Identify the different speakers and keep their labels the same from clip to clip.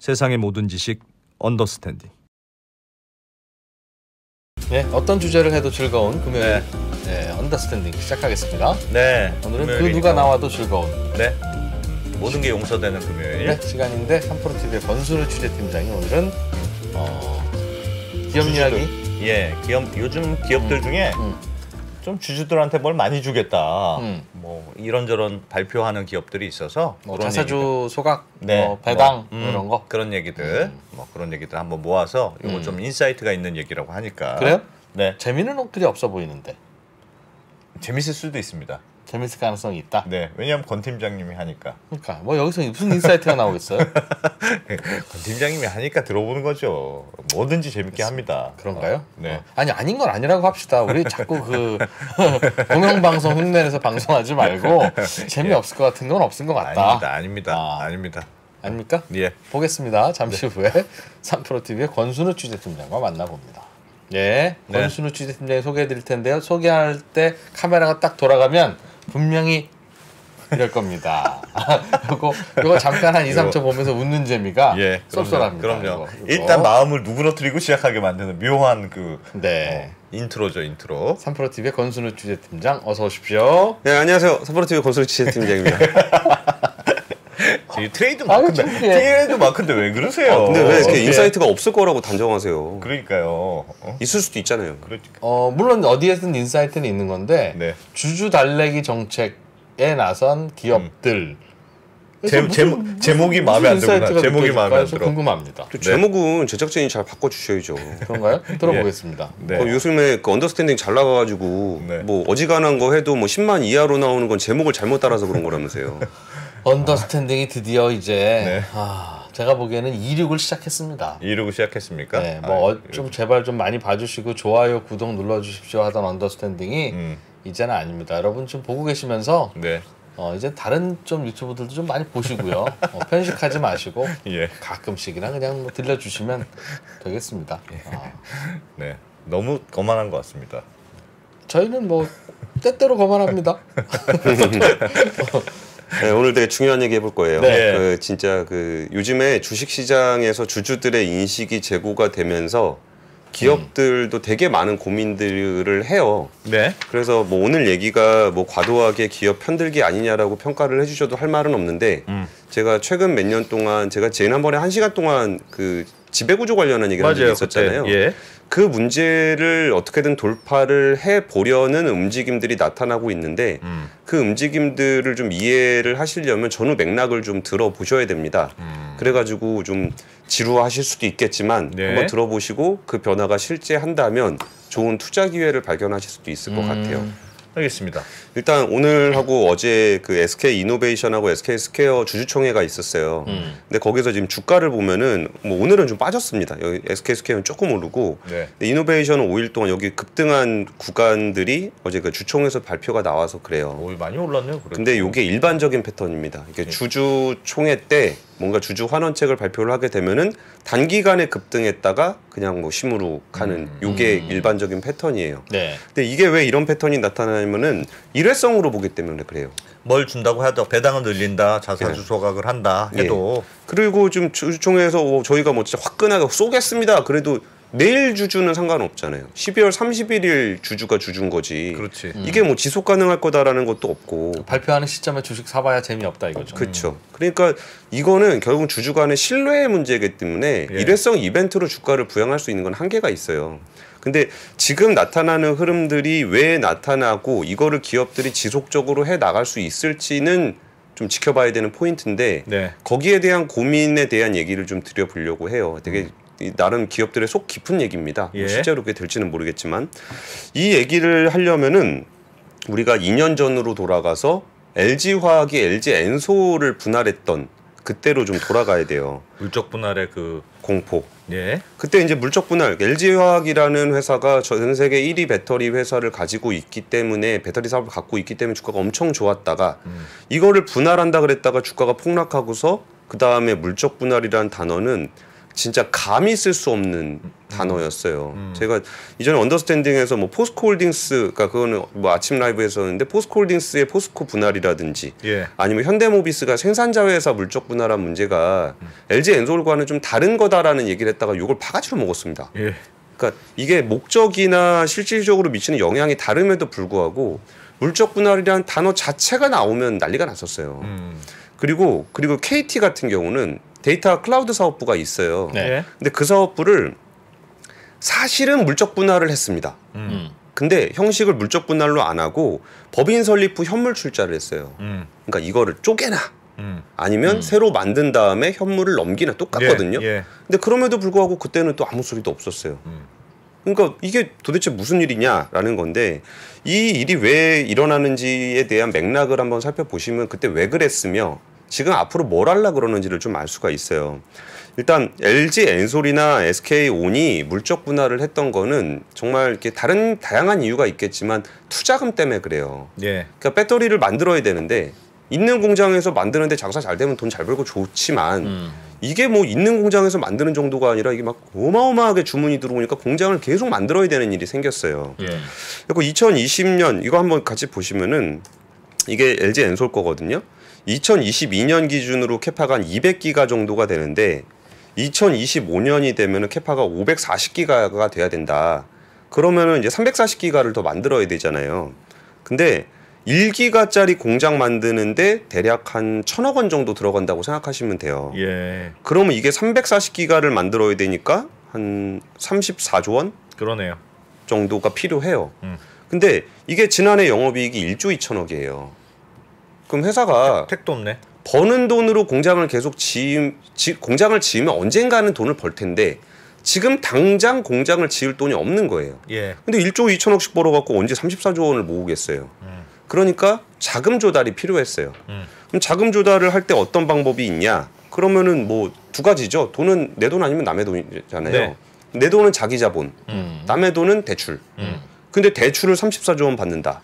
Speaker 1: 세상의 모든 지식 언더스탠딩.
Speaker 2: 네, 어떤 주제를 해도 즐거운 금요일 언더스탠딩 시작하겠습니다.
Speaker 1: 네,
Speaker 2: 오늘은 그 누가 나와도 즐거운
Speaker 1: 모든 게 용서되는 금요일
Speaker 2: 시간인데, 3프로TV의 권순우 취재팀장이 오늘은 기업 이야기.
Speaker 1: 요즘 기업들 중에 좀 주주들한테 뭘 많이 주겠다. 뭐 이런저런 발표하는 기업들이 있어서
Speaker 2: 자사주 소각, 배당 이런 거
Speaker 1: 그런 얘기들 그런 얘기들 한번 모아서 이거 좀 인사이트가 있는 얘기라고 하니까.
Speaker 2: 그래요?
Speaker 1: 네.
Speaker 2: 재미는 그리 없어 보이는데.
Speaker 1: 재밌을 수도 있습니다.
Speaker 2: 재밌을 가능성이 있다.
Speaker 1: 네, 왜냐하면 권 팀장님이 하니까.
Speaker 2: 그러니까 뭐 여기서 무슨 인사이트가 나오겠어요?
Speaker 1: 권 팀장님이 하니까 들어보는 거죠. 뭐든지 재밌게 합니다.
Speaker 2: 그런가요?
Speaker 1: 네.
Speaker 2: 아닌 건 아니라고 합시다. 우리 자꾸 그 공영방송 흉내내서 방송하지 말고 재미없을 것 같은 건 없은 것 같다.
Speaker 1: 아닙니다.
Speaker 2: 아닙니까?
Speaker 1: 예.
Speaker 2: 보겠습니다. 잠시 후에 3프로TV의 권순우 취재팀장과 만나봅니다. 권순우 취재팀장이 소개해드릴 텐데요. 소개할 때 카메라가 딱 돌아가면 분명히 이럴 겁니다. 요거 잠깐 한 2, 3초 보면서 웃는 재미가 쏠쏠합니다.
Speaker 1: 그럼요.
Speaker 2: 이거.
Speaker 1: 일단 마음을 누그러뜨리고 시작하게 만드는 묘한 인트로죠, 인트로.
Speaker 2: 3프로TV의 권순우 취재팀장 어서 오십시오.
Speaker 3: 네, 안녕하세요. 3프로TV 권순우 취재팀장입니다.
Speaker 1: 트레이드 마크인데 왜 그러세요?
Speaker 3: 근데 왜 이렇게 인사이트가 없을 거라고 단정하세요?
Speaker 1: 그러니까요.
Speaker 3: 있을 수도 있잖아요.
Speaker 2: 물론 어디에든 인사이트는 있는 건데 주주 달래기 정책에 나선 기업들
Speaker 1: 제목이 마음에 안 들구나. 제목이 마음에 안 들어.
Speaker 2: 궁금합니다.
Speaker 3: 제목은 제작진이 잘 바꿔주셔야죠.
Speaker 2: 그런가요? 들어보겠습니다.
Speaker 3: 요즘에 그 언더스탠딩 잘 나가가지고 뭐 어지간한 거 해도 뭐 10만 이하로 나오는 건 제목을 잘못 따라서 그런 거라면서요.
Speaker 2: 언더스탠딩이 드디어 이제 제가 보기에는 이륙을 시작했습니다.
Speaker 1: 이륙을 시작했습니까?
Speaker 2: 네, 좀 제발 좀 많이 봐주시고 좋아요, 구독 눌러주십시오 하던 언더스탠딩이 이제는 아닙니다. 여러분 좀 보고 계시면서 이제 다른 좀 유튜브들도 좀 많이 보시고요. 편식하지 마시고 가끔씩이나 그냥 뭐 들려주시면 되겠습니다.
Speaker 1: 네, 너무 거만한 것 같습니다.
Speaker 2: 저희는 뭐 때때로 거만합니다.
Speaker 3: 네, 오늘 되게 중요한 얘기 해볼 거예요. 진짜 요즘에 주식시장에서 주주들의 인식이 제고가 되면서 기업들도 되게 많은 고민들을 해요. 그래서 뭐 오늘 얘기가 뭐 과도하게 기업 편들기 아니냐라고 평가를 해주셔도 할 말은 없는데 제가 최근 몇 년 동안 제가 지난번에 1시간 동안 그 지배구조 관련한 얘기를 한 적이 있었잖아요. 그 문제를 어떻게든 돌파를 해보려는 움직임들이 나타나고 있는데 그 움직임들을 좀 이해를 하시려면 전후 맥락을 좀 들어보셔야 됩니다. 그래가지고 좀 지루하실 수도 있겠지만 한번 들어보시고 그 변화가 실제 한다면 좋은 투자 기회를 발견하실 수도 있을 것 같아요.
Speaker 1: 알겠습니다.
Speaker 3: 일단 오늘하고 어제 그 SK 이노베이션하고 SK 스퀘어 주주총회가 있었어요. 근데 거기서 지금 주가를 보면은 뭐 오늘은 좀 빠졌습니다. 여기 SK 스퀘어는 조금 오르고 근데 이노베이션은 5일 동안 여기 급등한 구간들이 어제 그 주총에서 발표가 나와서 그래요.
Speaker 1: 많이 올랐네요.
Speaker 3: 근데 이게 일반적인 패턴입니다. 이게 주주총회 때 뭔가 주주 환원책을 발표를 하게 되면은 단기간에 급등했다가 그냥 뭐 시무룩하는 요게 일반적인 패턴이에요. 근데 이게 왜 이런 패턴이 나타나냐면은 일회성으로 보기 때문에 그래요.
Speaker 1: 뭘 준다고 해도 배당을 늘린다, 자사주 소각을 한다 해도
Speaker 3: 그리고 좀 주주총회에서 저희가 뭐 진짜 화끈하게 쏘겠습니다. 그래도 내일 주주는 상관없잖아요. 12월 31일 주주가 주주인 거지.
Speaker 1: 그렇지.
Speaker 3: 이게 뭐 지속 가능할 거다라는 것도 없고.
Speaker 2: 발표하는 시점에 주식 사봐야 재미없다 이거죠.
Speaker 3: 그렇죠. 그러니까 이거는 결국 주주 간의 신뢰의 문제이기 때문에 일회성 이벤트로 주가를 부양할 수 있는 건 한계가 있어요. 근데 지금 나타나는 흐름들이 왜 나타나고 이거를 기업들이 지속적으로 해 나갈 수 있을지는 좀 지켜봐야 되는 포인트인데 거기에 대한 고민에 대한 얘기를 좀 드려보려고 해요. 되게 나름 기업들의 속 깊은 얘기입니다. 실제로 그게 될지는 모르겠지만 이 얘기를 하려면은 우리가 2년 전으로 돌아가서 LG화학이 LG엔소를 분할했던 그때로 좀 돌아가야 돼요.
Speaker 1: 물적 분할의 그
Speaker 3: 공포. 그때 이제 물적 분할, LG화학이라는 회사가 전 세계 1위 배터리 회사를 가지고 있기 때문에 배터리 사업을 갖고 있기 때문에 주가가 엄청 좋았다가 이거를 분할한다 그랬다가 주가가 폭락하고서 그 다음에 물적 분할이라는 단어는 진짜 감히 쓸 수 없는 단어였어요. 제가 이전에 언더스탠딩에서 뭐 포스코홀딩스가 그거는 뭐 아침 라이브에서 했는데 포스코홀딩스의 포스코 분할이라든지 아니면 현대모비스가 생산자 회사 물적 분할한 문제가 LG 엔솔과는 좀 다른 거다라는 얘기를 했다가 이걸 바가지로 먹었습니다. 그러니까 이게 목적이나 실질적으로 미치는 영향이 다름에도 불구하고 물적 분할이라는 단어 자체가 나오면 난리가 났었어요. 그리고 KT 같은 경우는 데이터 클라우드 사업부가 있어요. 근데 그 사업부를 사실은 물적 분할을 했습니다. 근데 형식을 물적 분할로 안 하고 법인 설립 후 현물 출자를 했어요. 그러니까 이거를 쪼개나 아니면 새로 만든 다음에 현물을 넘기나 똑같거든요. 근데 그럼에도 불구하고 그때는 또 아무 소리도 없었어요. 그러니까 이게 도대체 무슨 일이냐라는 건데 이 일이 왜 일어나는지에 대한 맥락을 한번 살펴보시면 그때 왜 그랬으며 지금 앞으로 뭘 하려고 그러는지를 좀 알 수가 있어요. 일단 LG 엔솔이나 SK온이 물적 분할을 했던 거는 정말 이렇게 다양한 이유가 있겠지만 투자금 때문에 그래요. 그러니까 배터리를 만들어야 되는데 있는 공장에서 만드는데 장사 잘 되면 돈 잘 벌고 좋지만 이게 뭐 있는 공장에서 만드는 정도가 아니라 이게 막 어마어마하게 주문이 들어오니까 공장을 계속 만들어야 되는 일이 생겼어요. 그리고 2020년 이거 한번 같이 보시면은 이게 LG 엔솔 거거든요. 2022년 기준으로 캐파가 한 200기가 정도가 되는데 2025년이 되면은 캐파가 540기가가 돼야 된다. 그러면은 이제 340기가를 더 만들어야 되잖아요. 근데 1기가짜리 공장 만드는데 대략 한 1,000억 원 정도 들어간다고 생각하시면 돼요. 그러면 이게 340기가를 만들어야 되니까 한 34조 원?
Speaker 1: 그러네요.
Speaker 3: 정도가 필요해요. 근데 이게 지난해 영업이익이 1조 2천억이에요. 그럼 회사가
Speaker 1: 택도 없네.
Speaker 3: 버는 돈으로 공장을 계속 공장을 지으면 언젠가는 돈을 벌 텐데 지금 당장 공장을 지을 돈이 없는 거예요. 근데 1조 2천억씩 벌어갖고 언제 34조 원을 모으겠어요. 그러니까 자금 조달이 필요했어요. 그럼 자금 조달을 할 때 어떤 방법이 있냐? 그러면은 뭐 두 가지죠. 돈은 내 돈 아니면 남의 돈이잖아요. 내 돈은 자기 자본, 남의 돈은 대출. 근데 대출을 34조 원 받는다.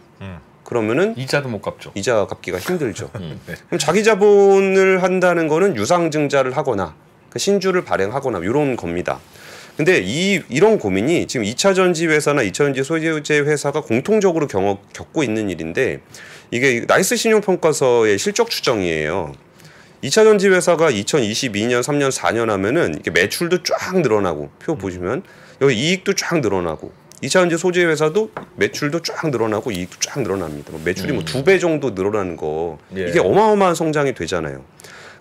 Speaker 3: 그러면은
Speaker 2: 이자도 못 갚죠.
Speaker 3: 이자 갚기가 힘들죠. 그럼 자기 자본을 한다는 거는 유상증자를 하거나 신주를 발행하거나 이런 겁니다. 근데 이런 고민이 지금 2차 전지 회사나 2차 전지 소재 회사가 공통적으로 겪고 있는 일인데 이게 나이스 신용평가서의 실적 추정이에요. 2차 전지 회사가 2022년, 3년, 4년 하면은 이게 매출도 쫙 늘어나고 표 보시면 여기 이익도 쫙 늘어나고 2차 전지 소재 회사도 매출도 쫙 늘어나고 이익도 쫙 늘어납니다. 매출이 뭐 2배 정도 늘어나는 거 이게 어마어마한 성장이 되잖아요.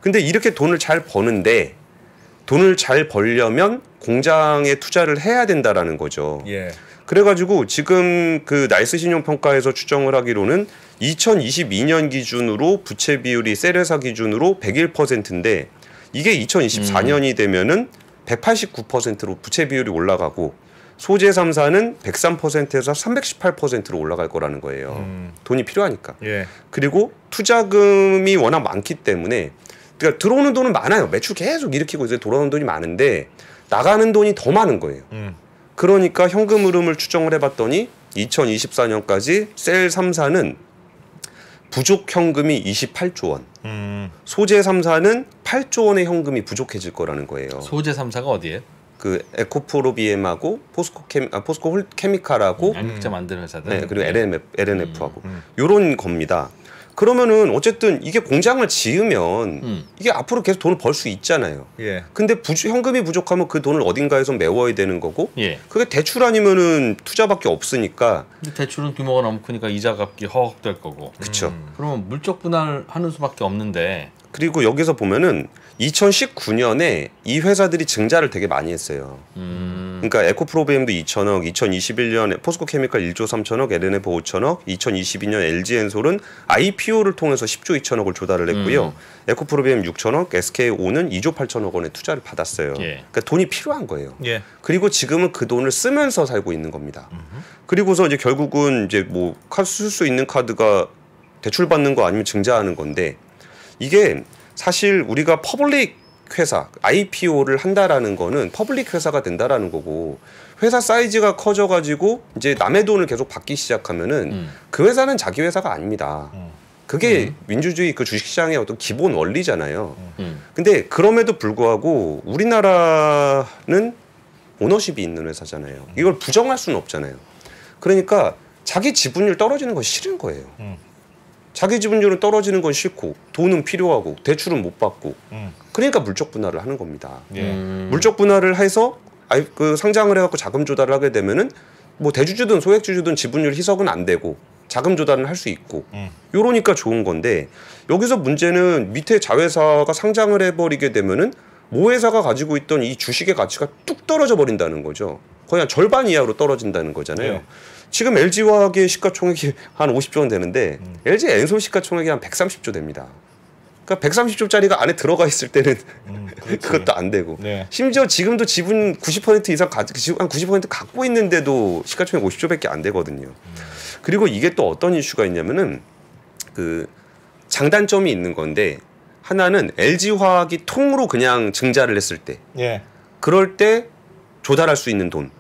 Speaker 3: 근데 이렇게 돈을 잘 버는데 돈을 잘 벌려면 공장에 투자를 해야 된다라는 거죠. 그래가지고 지금 그 나이스 신용평가에서 추정을 하기로는 2022년 기준으로 부채 비율이 셀회사 기준으로 101%인데 이게 2024년이 되면은 189%로 부채 비율이 올라가고 소재 3사는 103%에서 318%로 올라갈 거라는 거예요. 돈이 필요하니까. 그리고 투자금이 워낙 많기 때문에 그러니까 들어오는 돈은 많아요. 매출 계속 일으키고 이제 돌아오는 돈이 많은데 나가는 돈이 더 많은 거예요. 그러니까 현금 흐름을 추정을 해봤더니 2024년까지 셀 3사는 부족 현금이 28조 원, 소재 3사는 8조 원의 현금이 부족해질 거라는 거예요.
Speaker 2: 소재 3사가 어디예요?
Speaker 3: 그 에코프로비엠하고 포스코 케미칼하고
Speaker 2: 양극재 만드는 회사들.
Speaker 3: 그리고 LNF하고 요런 겁니다. 그러면은 어쨌든 이게 공장을 지으면 이게 앞으로 계속 돈을 벌 수 있잖아요. 근데 현금이 부족하면 그 돈을 어딘가에서 메워야 되는 거고 그게 대출 아니면은 투자밖에 없으니까.
Speaker 2: 근데 대출은 규모가 너무 크니까 이자 갚기 허걱될 거고.
Speaker 3: 그렇죠.
Speaker 2: 그러면 물적 분할하는 수밖에 없는데.
Speaker 3: 그리고 여기서 보면은 2019년에 이 회사들이 증자를 되게 많이 했어요. 그러니까 에코프로비엠도 2천억, 2021년에 포스코 케미칼 1조 3천억, LNF 5천억, 2022년 LG 엔솔은 IPO를 통해서 10조 2천억을 조달을 했고요. 에코프로비엠 6천억, SK온은 2조 8천억 원의 투자를 받았어요. 그러니까 돈이 필요한 거예요. 그리고 지금은 그 돈을 쓰면서 살고 있는 겁니다. 그리고서 이제 결국은 이제 뭐 쓸 수 있는 카드가 대출 받는 거 아니면 증자하는 건데 이게 사실 우리가 퍼블릭 회사, IPO를 한다라는 거는 퍼블릭 회사가 된다라는 거고 회사 사이즈가 커져가지고 이제 남의 돈을 계속 받기 시작하면은 그 회사는 자기 회사가 아닙니다. 그게 민주주의 그 주식시장의 어떤 기본 원리잖아요. 근데 그럼에도 불구하고 우리나라는 오너십이 있는 회사잖아요. 이걸 부정할 수는 없잖아요. 그러니까 자기 지분율 떨어지는 건 싫은 거예요. 자기 지분율은 떨어지는 건 싫고 돈은 필요하고 대출은 못 받고 그러니까 물적 분할을 하는 겁니다. 물적 분할을 해서 그 상장을 해갖고 자금 조달을 하게 되면은 뭐 대주주든 소액주주든 지분율 희석은 안 되고 자금 조달은 할 수 있고 요러니까 좋은 건데 여기서 문제는 밑에 자회사가 상장을 해버리게 되면은 모회사가 가지고 있던 이 주식의 가치가 뚝 떨어져 버린다는 거죠. 거의 한 절반 이하로 떨어진다는 거잖아요. 네. 지금 LG화학의 시가총액이 한 50조 원 되는데 LG 엔솔 시가총액이 한 130조 됩니다. 그러니까 130조짜리가 안에 들어가 있을 때는 그것도 안 되고 네. 심지어 지금도 지분 90% 이상 한 90% 갖고 있는데도 시가총액 50조밖에 안 되거든요. 그리고 이게 또 어떤 이슈가 있냐면은 그 장단점이 있는 건데 하나는 LG화학이 통으로 그냥 증자를 했을 때 예. 그럴 때 조달할 수 있는 돈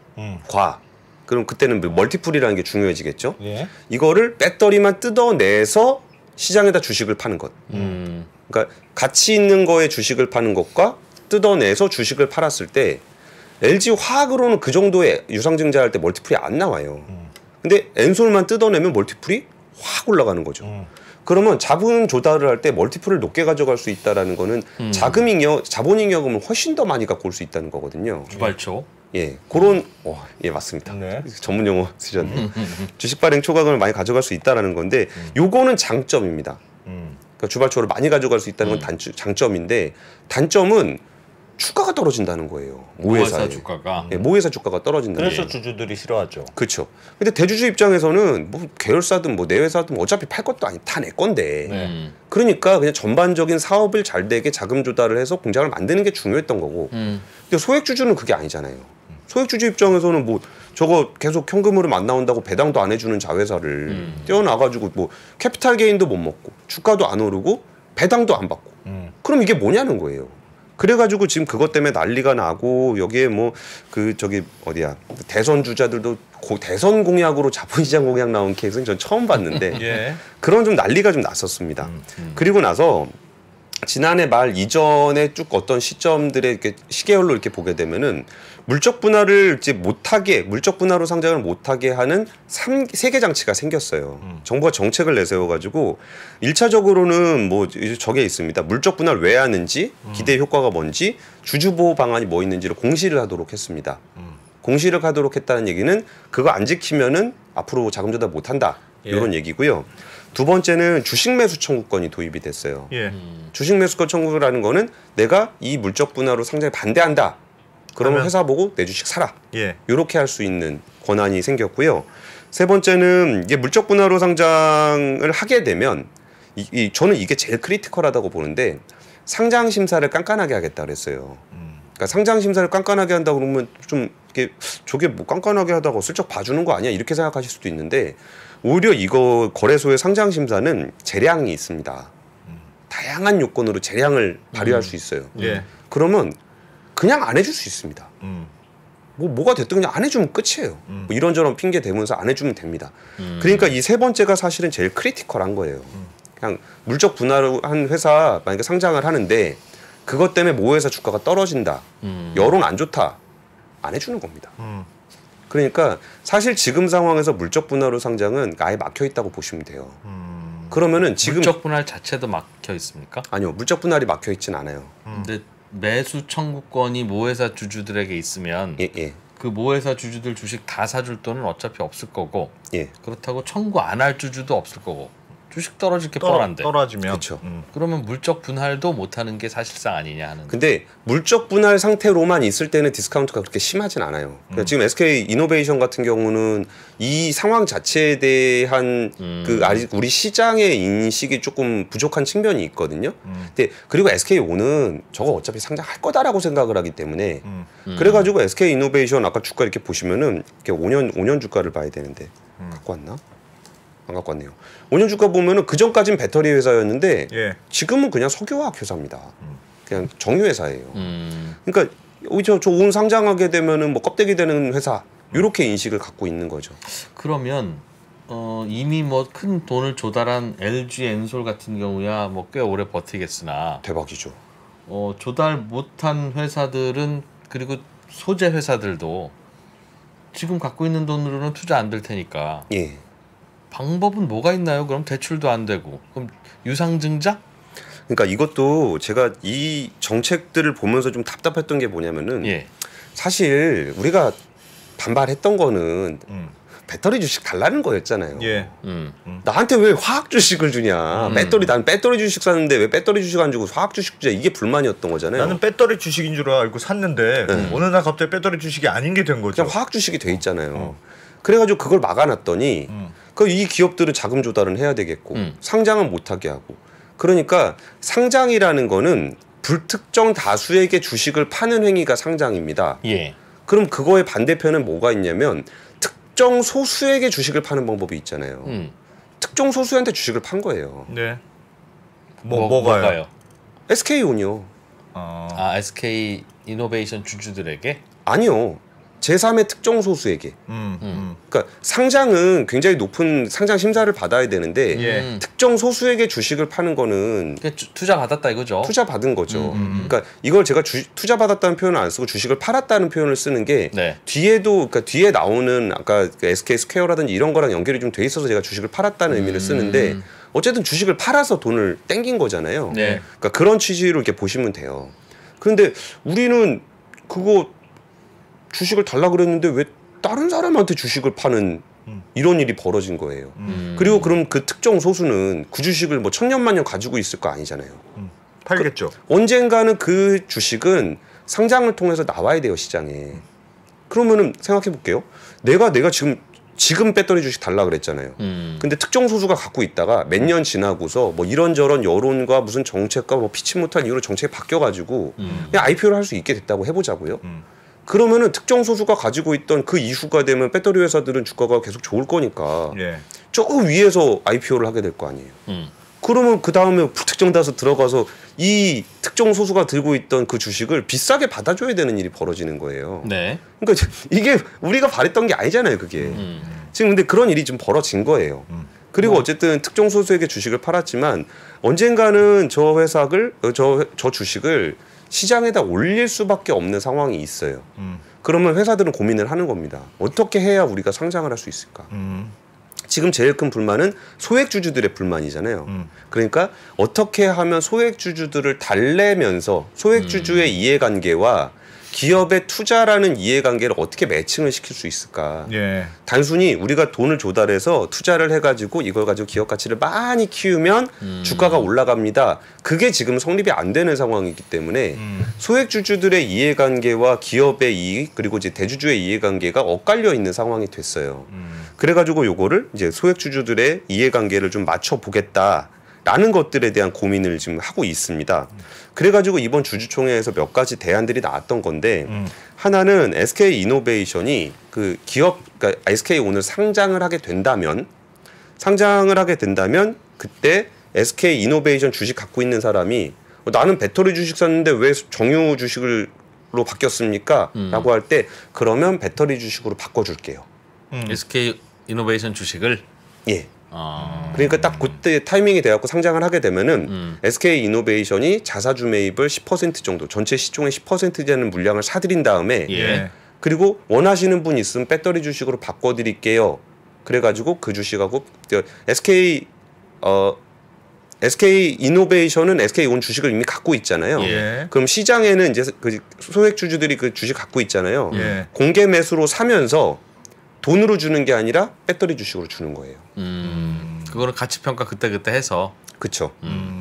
Speaker 3: 과 그럼 그때는 멀티플이라는 게 중요해지겠죠. 예. 이거를 배터리만 뜯어내서 시장에다 주식을 파는 것. 그러니까 가치 있는 거에 주식을 파는 것과 뜯어내서 주식을 팔았을 때 LG화학으로는 그 정도의 유상증자할 때 멀티플이 안 나와요. 근데 엔솔만 뜯어내면 멀티플이 확 올라가는 거죠. 그러면 자본 조달을 할 때 멀티플을 높게 가져갈 수 있다라는 거는 자본잉여금을 훨씬 더 많이 갖고 올 수 있다는 거거든요.
Speaker 2: 주발초.
Speaker 3: 예, 그런 예 맞습니다. 네. 전문 용어 쓰셨네. 주식 발행 초과금을 많이 가져갈 수 있다라는 건데 요거는 장점입니다. 그러니까 주발초를 많이 가져갈 수 있다는 건 장점인데 단점은 주가가 떨어진다는 거예요.
Speaker 2: 모회사 주가가.
Speaker 3: 네, 모회사 주가가 떨어진다는
Speaker 1: 그래서 주주들이 싫어하죠.
Speaker 3: 그렇죠. 근데 대주주 입장에서는 뭐 계열사든 뭐 내회사든 뭐 어차피 팔 것도 아니 다 내 건데. 그러니까 그냥 전반적인 사업을 잘 되게 자금 조달을 해서 공장을 만드는 게 중요했던 거고. 근데 소액주주는 그게 아니잖아요. 소액주주 입장에서는 뭐 저거 계속 현금으로 안 나온다고 배당도 안 해주는 자회사를 떼어놔가지고 뭐 캐피탈 게인도 못 먹고 주가도 안 오르고 배당도 안 받고. 그럼 이게 뭐냐는 거예요. 그래가지고 지금 그것 때문에 난리가 나고 여기에 뭐 그 저기 어디야 대선 주자들도 대선 공약으로 자본시장 공약 나온 케이스는 전 처음 봤는데 예. 그런 좀 난리가 좀 났었습니다. 그리고 나서 지난해 말 이전에 쭉 어떤 시점들의 이렇게 시계열로 이렇게 보게 되면은 물적 분할을 이제 못하게 물적 분할로 상장을 못하게 하는 3개 장치가 생겼어요. 정부가 정책을 내세워가지고 1차적으로는 뭐 저게 있습니다. 물적 분할 왜 하는지 기대 효과가 뭔지 주주 보호 방안이 뭐 있는지를 공시를 하도록 했습니다. 공시를 하도록 했다는 얘기는 그거 안 지키면은 앞으로 자금 조달 못한다 이런 얘기고요. 두 번째는 주식 매수 청구권이 도입이 됐어요. 예. 주식 매수권 청구라는 거는 내가 이 물적 분할로 상장에 반대한다. 그러면 회사 보고 내 주식 사라. 예. 이렇게 할 수 있는 권한이 생겼고요. 세 번째는 이게 물적 분할로 상장을 하게 되면 저는 이게 제일 크리티컬하다고 보는데 상장 심사를 깐깐하게 하겠다 그랬어요. 그러니까 상장 심사를 깐깐하게 한다 그러면 좀 이게 저게 뭐 깐깐하게 하다가 슬쩍 봐주는 거 아니야 이렇게 생각하실 수도 있는데 오히려 이거 거래소의 상장 심사는 재량이 있습니다. 다양한 요건으로 재량을 발휘할 수 있어요. 예. 그러면 그냥 안 해줄 수 있습니다. 뭐가 됐든 그냥 안 해주면 끝이에요. 뭐 이런저런 핑계 대면서 안 해주면 됩니다. 그러니까 이 세 번째가 사실은 제일 크리티컬한 거예요. 그냥 물적 분할한 회사 만약에 상장을 하는데 그것 때문에 모회사 주가가 떨어진다. 여론 안 좋다. 안 해주는 겁니다. 그러니까 사실 지금 상황에서 물적 분할로 상장은 아예 막혀 있다고 보시면 돼요. 그러면은 지금
Speaker 2: 물적 분할 자체도 막혀 있습니까?
Speaker 3: 아니요, 물적 분할이 막혀 있진 않아요.
Speaker 2: 근데 매수 청구권이 모회사 주주들에게 있으면 그 모회사 주주들 주식 다 사줄 돈은 어차피 없을 거고 그렇다고 청구 안 할 주주도 없을 거고 주식 떨어질 게 뻔한데
Speaker 1: 떨어지면
Speaker 3: 그렇죠.
Speaker 2: 그러면 물적 분할도 못하는 게 사실상 아니냐 하는.
Speaker 3: 근데 물적 분할 상태로만 있을 때는 디스카운트가 그렇게 심하진 않아요. 그러니까 지금 SK 이노베이션 같은 경우는 이 상황 자체에 대한 그 아직 우리 시장의 인식이 조금 부족한 측면이 있거든요. 근데 그리고 SK오는 저거 어차피 상장할 거다라고 생각을 하기 때문에 그래가지고 SK 이노베이션 아까 주가 이렇게 보시면은 이렇게 5년 주가를 봐야 되는데 갖고 왔나? 안 갖고 왔네요. 5년 주가 보면은 그 전까진 배터리 회사였는데 지금은 그냥 석유화학 회사입니다. 그냥 정유 회사예요. 그러니까 저 온 상장하게 되면은 뭐 껍데기 되는 회사 이렇게 인식을 갖고 있는 거죠.
Speaker 2: 그러면 이미 뭐 큰 돈을 조달한 LG 엔솔 같은 경우야 뭐 꽤 오래 버티겠으나
Speaker 3: 대박이죠.
Speaker 2: 조달 못한 회사들은 그리고 소재 회사들도 지금 갖고 있는 돈으로는 투자 안 될 테니까
Speaker 3: 예.
Speaker 2: 방법은 뭐가 있나요? 그럼 대출도 안 되고 그럼 유상증자?
Speaker 3: 그러니까 이것도 제가 이 정책들을 보면서 좀 답답했던 게 뭐냐면은
Speaker 2: 예.
Speaker 3: 사실 우리가 반발했던 거는 배터리 주식 달라는 거였잖아요.
Speaker 1: 예.
Speaker 3: 나한테 왜 화학 주식을 주냐? 난 배터리 주식 샀는데 왜 배터리 주식 안 주고 화학 주식 주냐? 이게 불만이었던 거잖아요.
Speaker 1: 나는 배터리 주식인 줄 알고 샀는데 어느 날 갑자기 배터리 주식이 아닌 게 된 거죠.
Speaker 3: 그냥 화학 주식이 돼 있잖아요. 그래가지고 그걸 막아놨더니 이 기업들은 자금 조달은 해야 되겠고 상장은 못하게 하고 그러니까 상장이라는 거는 불특정 다수에게 주식을 파는 행위가 상장입니다.
Speaker 2: 예.
Speaker 3: 그럼 그거의 반대편은 뭐가 있냐면 특정 소수에게 주식을 파는 방법이 있잖아요. 특정 소수한테 주식을 판 거예요.
Speaker 1: 네. 뭐가요?
Speaker 3: SK온이요.
Speaker 2: SK 이노베이션 주주들에게?
Speaker 3: 아니요. 제3의 특정 소수에게. 그러니까 상장은 굉장히 높은 상장 심사를 받아야 되는데
Speaker 1: 예.
Speaker 3: 특정 소수에게 주식을 파는 거는
Speaker 2: 투자 받았다 이거죠.
Speaker 3: 투자 받은 거죠. 그러니까 이걸 제가 투자 받았다는 표현을 안 쓰고 주식을 팔았다는 표현을 쓰는 게
Speaker 2: 네.
Speaker 3: 그러니까 뒤에 나오는 아까 그 SK 스퀘어라든지 이런 거랑 연결이 좀 돼 있어서 제가 주식을 팔았다는 의미를 쓰는데 어쨌든 주식을 팔아서 돈을 땡긴 거잖아요.
Speaker 2: 네.
Speaker 3: 그러니까 그런 취지로 이렇게 보시면 돼요. 그런데 우리는 그거 주식을 달라 그랬는데 왜 다른 사람한테 주식을 파는 이런 일이 벌어진 거예요. 그리고 그럼 그 특정 소수는 그 주식을 뭐 천년만년 가지고 있을 거 아니잖아요.
Speaker 1: 팔겠죠.
Speaker 3: 언젠가는 그 주식은 상장을 통해서 나와야 돼요, 시장에. 그러면은 생각해 볼게요. 내가 지금 배터리 주식 달라 그랬잖아요. 근데 특정 소수가 갖고 있다가 몇 년 지나고서 뭐 이런저런 여론과 무슨 정책과 뭐 피치 못한 이유로 정책이 바뀌어가지고 그냥 IPO를 할 수 있게 됐다고 해보자고요. 그러면은 특정 소수가 가지고 있던 그 이슈가 되면 배터리 회사들은 주가가 계속 좋을 거니까
Speaker 1: 예.
Speaker 3: 저 위에서 IPO를 하게 될 거 아니에요. 그러면 그 다음에 불특정 다수 들어가서 이 특정 소수가 들고 있던 그 주식을 비싸게 받아줘야 되는 일이 벌어지는 거예요.
Speaker 2: 네.
Speaker 3: 그러니까 이게 우리가 바랬던 게 아니잖아요, 그게. 지금 근데 그런 일이 좀 벌어진 거예요. 그리고 어쨌든 특정 소수에게 주식을 팔았지만 언젠가는 저 주식을 시장에다 올릴 수밖에 없는 상황이 있어요. 그러면 회사들은 고민을 하는 겁니다. 어떻게 해야 우리가 상장을 할 수 있을까? 지금 제일 큰 불만은 소액주주들의 불만이잖아요. 그러니까 어떻게 하면 소액주주들을 달래면서 소액주주의 이해관계와 기업의 투자라는 이해관계를 어떻게 매칭을 시킬 수 있을까?
Speaker 1: 예.
Speaker 3: 단순히 우리가 돈을 조달해서 투자를 해가지고 이걸 가지고 기업 가치를 많이 키우면 주가가 올라갑니다. 그게 지금 성립이 안 되는 상황이기 때문에 소액주주들의 이해관계와 기업의 이익 그리고 이제 대주주의 이해관계가 엇갈려 있는 상황이 됐어요. 그래가지고 요거를 이제 소액주주들의 이해관계를 좀 맞춰보겠다. 라는 것들에 대한 고민을 지금 하고 있습니다. 그래가지고 이번 주주총회에서 몇 가지 대안들이 나왔던 건데 하나는 SK 이노베이션이 그 기업, 그러니까 SK온을 상장을 하게 된다면 그때 SK 이노베이션 주식 갖고 있는 사람이 나는 배터리 주식 샀는데 왜 정유 주식으로 바뀌었습니까? 라고 할 때 그러면 배터리 주식으로 바꿔줄게요.
Speaker 2: SK 이노베이션 주식을
Speaker 3: 예. 그러니까 딱 그때 타이밍이 돼갖고 상장을 하게 되면은 SK 이노베이션이 자사주 매입을 10% 정도 전체 시총의 10% 되는 물량을 사들인 다음에
Speaker 2: 예.
Speaker 3: 그리고 원하시는 분 있으면 배터리 주식으로 바꿔드릴게요. 그래가지고 그 주식하고 SK 이노베이션은 SK온 주식을 이미 갖고 있잖아요.
Speaker 1: 예.
Speaker 3: 그럼 시장에는 이제 그 소액 주주들이 그 주식 갖고 있잖아요.
Speaker 1: 예.
Speaker 3: 공개 매수로 사면서 돈으로 주는 게 아니라 배터리 주식으로 주는 거예요.
Speaker 2: 그거는 가치 평가 그때 해서.
Speaker 3: 그렇죠.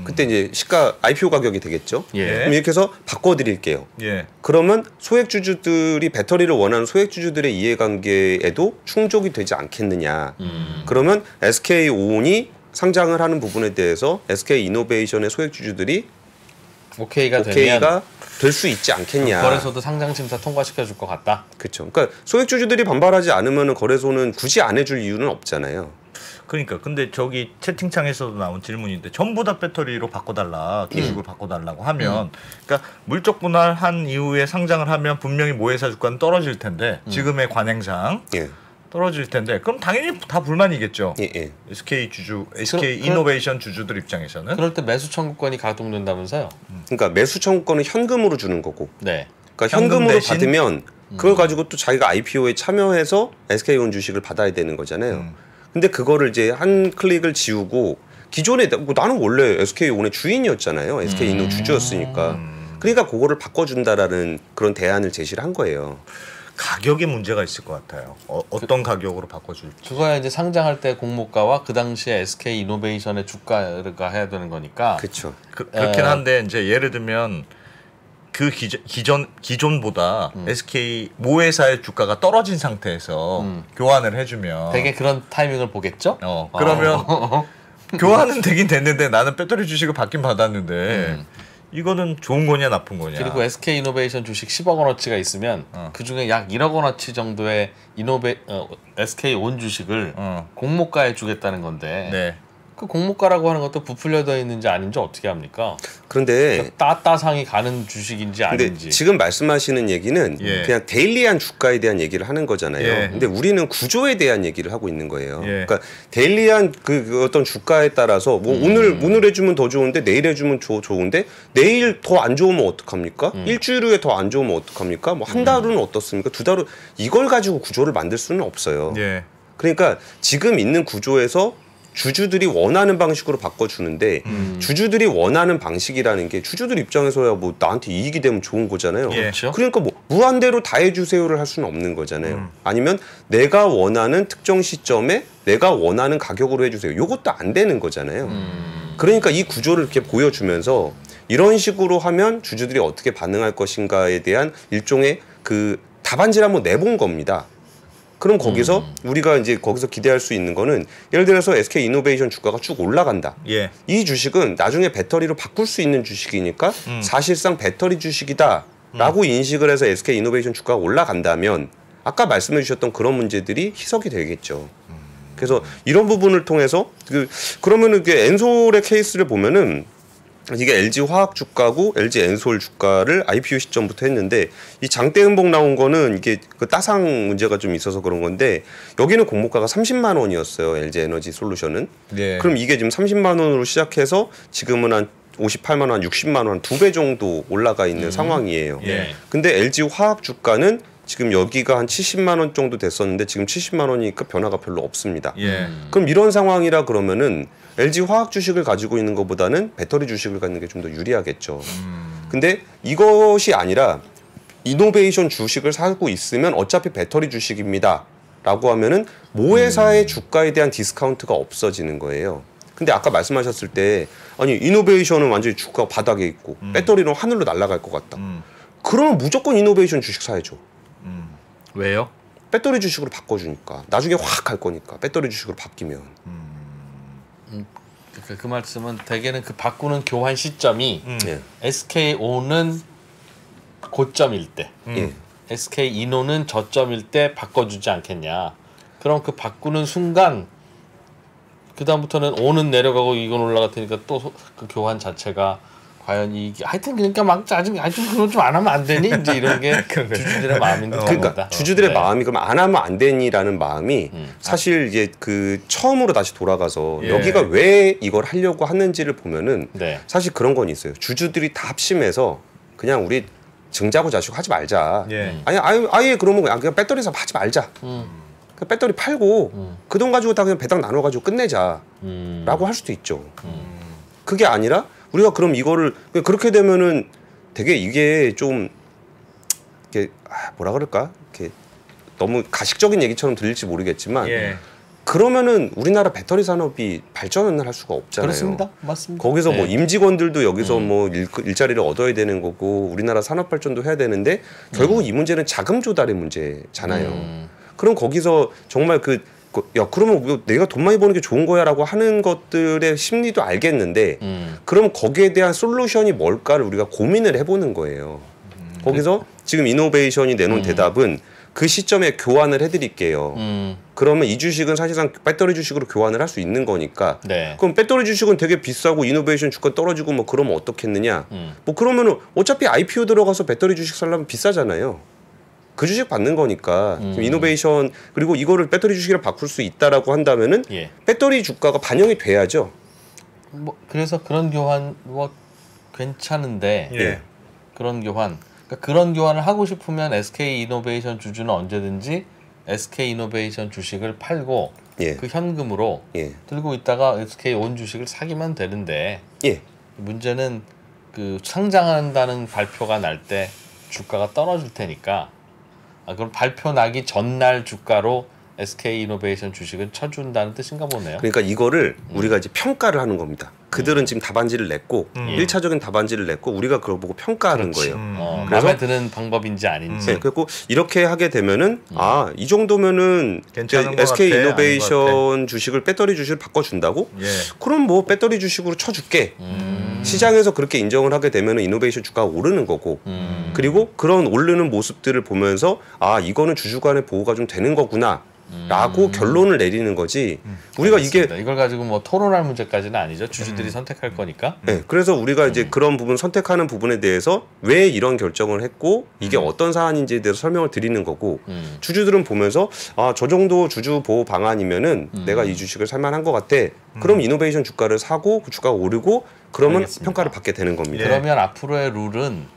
Speaker 3: 그때 이제 시가 IPO 가격이 되겠죠.
Speaker 2: 예.
Speaker 3: 그럼 이렇게 해서 바꿔드릴게요.
Speaker 1: 예.
Speaker 3: 그러면 소액주주들이 배터리를 원하는 소액주주들의 이해관계에도 충족이 되지 않겠느냐. 그러면 SK온이 상장을 하는 부분에 대해서 SK 이노베이션의 소액주주들이
Speaker 2: 오케이가 되면
Speaker 3: 될 수 있지 않겠냐.
Speaker 2: 거래소도 상장 심사 통과시켜 줄 것 같다.
Speaker 3: 그렇죠. 그러니까 소액주주들이 반발하지 않으면 거래소는 굳이 안 해줄 이유는 없잖아요.
Speaker 1: 그러니까 근데 저기 채팅창에서도 나온 질문인데 전부 다 배터리로 바꿔달라 주식으로 바꿔달라고 하면 그러니까 물적 분할한 이후에 상장을 하면 분명히 모회사 주가는 떨어질 텐데 지금의 관행상
Speaker 3: 예.
Speaker 1: 떨어질 텐데 그럼 당연히 다 불만이겠죠.
Speaker 3: 예.
Speaker 1: SK 주주, SK 이노베이션 주주들 입장에서는.
Speaker 2: 그럴 때 매수 청구권이 가동된다면서요?
Speaker 3: 그러니까 매수 청구권은 현금으로 주는 거고.
Speaker 2: 네.
Speaker 3: 그러니까 현금으로 받으면 그걸 가지고 또 자기가 IPO에 참여해서 SK온 주식을 받아야 되는 거잖아요. 근데 그거를 이제 한 클릭을 지우고 기존에 뭐 나는 원래 SK온의 주인이었잖아요. SK이노 주주였으니까. 그러니까 그거를 바꿔준다라는 그런 대안을 제시를 한 거예요.
Speaker 1: 가격에 문제가 있을 것 같아요. 어떤 가격으로 바꿔줄지.
Speaker 2: 그거야 이제 상장할 때 공모가와 그 당시에 SK 이노베이션의 주가가 해야 되는 거니까.
Speaker 3: 그렇죠.
Speaker 1: 그렇긴 한데 이제 예를 들면 그 기존보다 SK 모회사의 주가가 떨어진 상태에서 교환을 해주면
Speaker 2: 되게 그런 타이밍을 보겠죠?
Speaker 1: 그러면 교환은 되긴 됐는데 나는 배터리 주식을 받긴 받았는데 이거는 좋은 거냐 나쁜 거냐.
Speaker 2: 그리고 SK 이노베이션 주식 10억 원어치가 있으면 그 중에 약 1억 원어치 정도의 SK 온 주식을 공모가에 주겠다는 건데
Speaker 1: 네.
Speaker 2: 그 공모가라고 하는 것도 부풀려져 있는지 아닌지 어떻게 합니까?
Speaker 3: 그런데
Speaker 2: 따따상이 가는 주식인지
Speaker 3: 근데
Speaker 2: 아닌지.
Speaker 3: 지금 말씀하시는 얘기는 그냥 데일리한 주가에 대한 얘기를 하는 거잖아요. 근데 우리는 구조에 대한 얘기를 하고 있는 거예요. 그러니까 데일리한 그 어떤 주가에 따라서 뭐 오늘 해주면 더 좋은데 내일 해주면 좋은데 내일 더 안 좋으면 어떡합니까? 일주일 후에 더 안 좋으면 어떡합니까? 뭐 한 달 후는 어떻습니까? 두 달 후 이걸 가지고 구조를 만들 수는 없어요. 그러니까 지금 있는 구조에서 주주들이 원하는 방식으로 바꿔주는데 주주들이 원하는 방식이라는 게 주주들 입장에서야 뭐 나한테 이익이 되면 좋은 거잖아요.
Speaker 2: 그렇죠?
Speaker 3: 그러니까 뭐 무한대로 다 해주세요를 할 수는 없는 거잖아요. 아니면 내가 원하는 특정 시점에 내가 원하는 가격으로 해주세요. 이것도 안 되는 거잖아요. 그러니까 이 구조를 이렇게 보여주면서 이런 식으로 하면 주주들이 어떻게 반응할 것인가에 대한 일종의 그 답안지를 한번 내본 겁니다. 그럼 거기서 우리가 이제 거기서 기대할 수 있는 거는 예를 들어서 SK 이노베이션 주가가 쭉 올라간다. 이 주식은 나중에 배터리로 바꿀 수 있는 주식이니까 사실상 배터리 주식이다라고 인식을 해서 SK 이노베이션 주가가 올라간다면 아까 말씀해 주셨던 그런 문제들이 희석이 되겠죠. 그래서 이런 부분을 통해서 그러면은 엔솔의 케이스를 보면은 이게 LG 화학 주가고 LG 엔솔 주가를 IPO 시점부터 했는데 이 장대 음봉 나온 거는 이게 그 따상 문제가 좀 있어서 그런 건데 여기는 공모가가 30만 원이었어요. LG 에너지 솔루션은. 그럼 이게 지금 30만 원으로 시작해서 지금은 한 58만 원, 60만 원, 2배 정도 올라가 있는 상황이에요. 근데 LG 화학 주가는 지금 여기가 한 70만 원 정도 됐었는데 지금 70만 원이니까 변화가 별로 없습니다. 그럼 이런 상황이라 그러면은 LG 화학 주식을 가지고 있는 것보다는 배터리 주식을 갖는 게 좀 더 유리하겠죠. 근데 이것이 아니라 이노베이션 주식을 사고 있으면 어차피 배터리 주식입니다. 라고 하면은 모회사의 주가에 대한 디스카운트가 없어지는 거예요. 근데 아까 말씀하셨을 때 아니 이노베이션은 완전히 주가 바닥에 있고 배터리는 하늘로 날아갈 것 같다. 그러면 무조건 이노베이션 주식 사야죠.
Speaker 1: 왜요?
Speaker 3: 배터리 주식으로 바꿔주니까 나중에 확 갈 거니까 배터리 주식으로 바뀌면
Speaker 2: 그 말씀은 대개는 그 바꾸는 교환 시점이 SKO는 고점일 때 SK이노는 저점일 때 바꿔주지 않겠냐. 그럼 그 바꾸는 순간 그 다음부터는 O는 내려가고 이건 올라갈 테니까 또 그 교환 자체가 과연 이게 하여튼 그러니까 막 짜증 하여튼 그건 좀 안 하면 안 되니 이제 이런 게 주주들의 마음인데
Speaker 3: 그러니까 주주들의 마음이 그럼 안 하면 안 되니라는 마음이 사실 이제 그 처음으로 다시 돌아가서 여기가 왜 이걸 하려고 하는지를 보면은 사실 그런 건 있어요. 주주들이 다 합심해서 그냥 우리 증자고 자시고 하지 말자. 아예 그러면 그냥 배터리 사업 하지 말자. 그 배터리 팔고 그 돈 가지고 다 그냥 배당 나눠 가지고 끝내자라고 할 수도 있죠. 그게 아니라 우리가 그럼 이거를 그렇게 되면은 되게 이게 좀 이렇게 뭐라 그럴까? 이렇게 너무 가식적인 얘기처럼 들릴지 모르겠지만 그러면은 우리나라 배터리 산업이 발전을 할 수가 없잖아요.
Speaker 2: 그렇습니다. 맞습니다.
Speaker 3: 거기서 뭐 임직원들도 여기서 뭐 일자리를 얻어야 되는 거고 우리나라 산업 발전도 해야 되는데 결국 이 문제는 자금 조달의 문제잖아요. 그럼 거기서 정말 그러면 뭐 내가 돈 많이 버는 게 좋은 거야라고 하는 것들의 심리도 알겠는데 그럼 거기에 대한 솔루션이 뭘까를 우리가 고민을 해보는 거예요. 거기서 지금 이노베이션이 내놓은 대답은 그 시점에 교환을 해드릴게요. 그러면 이 주식은 사실상 배터리 주식으로 교환을 할 수 있는 거니까 그럼 배터리 주식은 되게 비싸고 이노베이션 주가 떨어지고 뭐 그러면 어떻겠느냐. 뭐 그러면은 어차피 IPO 들어가서 배터리 주식 살려면 비싸잖아요. 그 주식 받는 거니까 지금 이노베이션 그리고 이거를 배터리 주식이랑 바꿀 수 있다라고 한다면은
Speaker 2: 예.
Speaker 3: 배터리 주가가 반영이 돼야죠.
Speaker 2: 뭐 그래서 그런 교환 뭐 괜찮은데
Speaker 1: 예.
Speaker 2: 그런 교환 그러니까 그런 교환을 하고 싶으면 SK 이노베이션 주주는 언제든지 SK 이노베이션 주식을 팔고
Speaker 3: 예.
Speaker 2: 그 현금으로
Speaker 3: 예.
Speaker 2: 들고 있다가 SK 온 주식을 사기만 되는데
Speaker 3: 예.
Speaker 2: 문제는 그 상장한다는 발표가 날 때 주가가 떨어질 테니까 그럼 발표 나기 전날 주가로 SK 이노베이션 주식은 쳐준다는 뜻인가 보네요.
Speaker 3: 그러니까 이거를 우리가 이제 평가를 하는 겁니다. 그들은 지금 답안지를 냈고 1차적인 답안지를 냈고 우리가 그걸 보고 평가하는 거예요. 그래서
Speaker 2: 마음에 드는 방법인지 아닌지.
Speaker 3: 네, 그리고 이렇게 하게 되면은 이 정도면은
Speaker 1: 괜찮은 것
Speaker 3: SK
Speaker 1: 같아,
Speaker 3: 이노베이션 주식을 배터리 주식을 바꿔준다고?
Speaker 1: 예.
Speaker 3: 그럼 뭐 배터리 주식으로 쳐줄게. 시장에서 그렇게 인정을 하게 되면은 이노베이션 주가가 오르는 거고 그리고 그런 오르는 모습들을 보면서 이거는 주주 간의 보호가 좀 되는 거구나. 라고 결론을 내리는 거지. 우리가
Speaker 2: 알겠습니다.
Speaker 3: 이게
Speaker 2: 이걸 가지고 뭐 토론할 문제까지는 아니죠. 주주들이 선택할 거니까.
Speaker 3: 네, 그래서 우리가 이제 그런 부분 선택하는 부분에 대해서 왜 이런 결정을 했고 이게 어떤 사안인지에 대해서 설명을 드리는 거고 주주들은 보면서 저 정도 주주 보호 방안이면은 내가 이 주식을 살만한 것 같아. 그럼 이노베이션 주가를 사고 그 주가가 오르고 그러면
Speaker 2: 알겠습니다.
Speaker 3: 평가를 받게 되는 겁니다.
Speaker 2: 그러면 앞으로의 룰은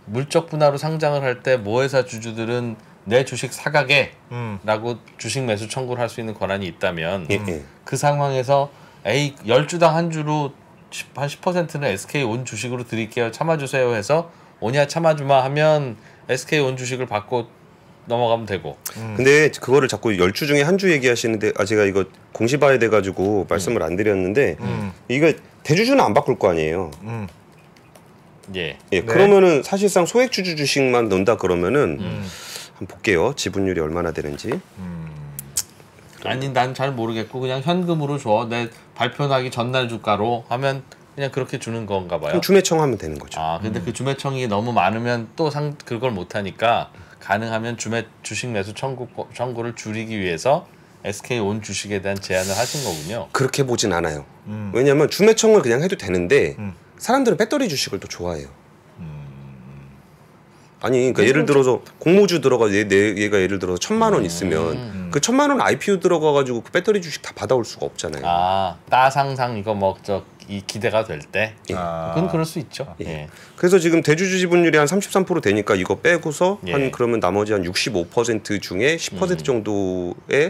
Speaker 2: 물적 분할로 상장을 할 때 모회사 주주들은 내 주식 사가게 라고 주식 매수 청구를 할 수 있는 권한이 있다면 그 상황에서 10주당 한 주로 한 10%는 SK 온 주식으로 드릴게요. 참아주세요 해서 오냐 참아주마 하면 SK 온 주식을 받고 넘어가면 되고.
Speaker 3: 근데 그거를 자꾸 10주 중에 한 주 얘기하시는데 제가 이거 공시봐야 돼가지고 말씀을 안 드렸는데 이거 대주주는 안 바꿀 거 아니에요.
Speaker 2: 예.
Speaker 3: 네. 그러면은 사실상 소액주주 주식만 넣는다 그러면은 한번 볼게요. 지분율이 얼마나 되는지.
Speaker 2: 아니 난 잘 모르겠고 그냥 현금으로 줘. 내 발표 나기 전날 주가로 하면 그냥 그렇게 주는 건가 봐요.
Speaker 3: 그럼 주매청 하면 되는 거죠.
Speaker 2: 근데 그 주매청이 너무 많으면 또 그걸 못 하니까 가능하면 주식 매수 청구를 줄이기 위해서 SK 온 주식에 대한 제한을 하신 거군요.
Speaker 3: 그렇게 보진 않아요. 왜냐하면 주매청을 그냥 해도 되는데 사람들은 배터리 주식을 또 좋아해요. 아니, 그러니까 예를 들어서 공모주 들어가 얘가 예를 들어서 1,000만 원 있으면 그 1,000만 원 IPO 들어가가지고 그 배터리 주식 다 받아올 수가 없잖아요.
Speaker 2: 따상상 이거 이 기대가 될 때 그건 그럴 수 있죠.
Speaker 3: 예. 그래서 지금 대주주 지분율이 한 33% 되니까 이거 빼고서 한 그러면 나머지 한 65% 중에 10% 정도의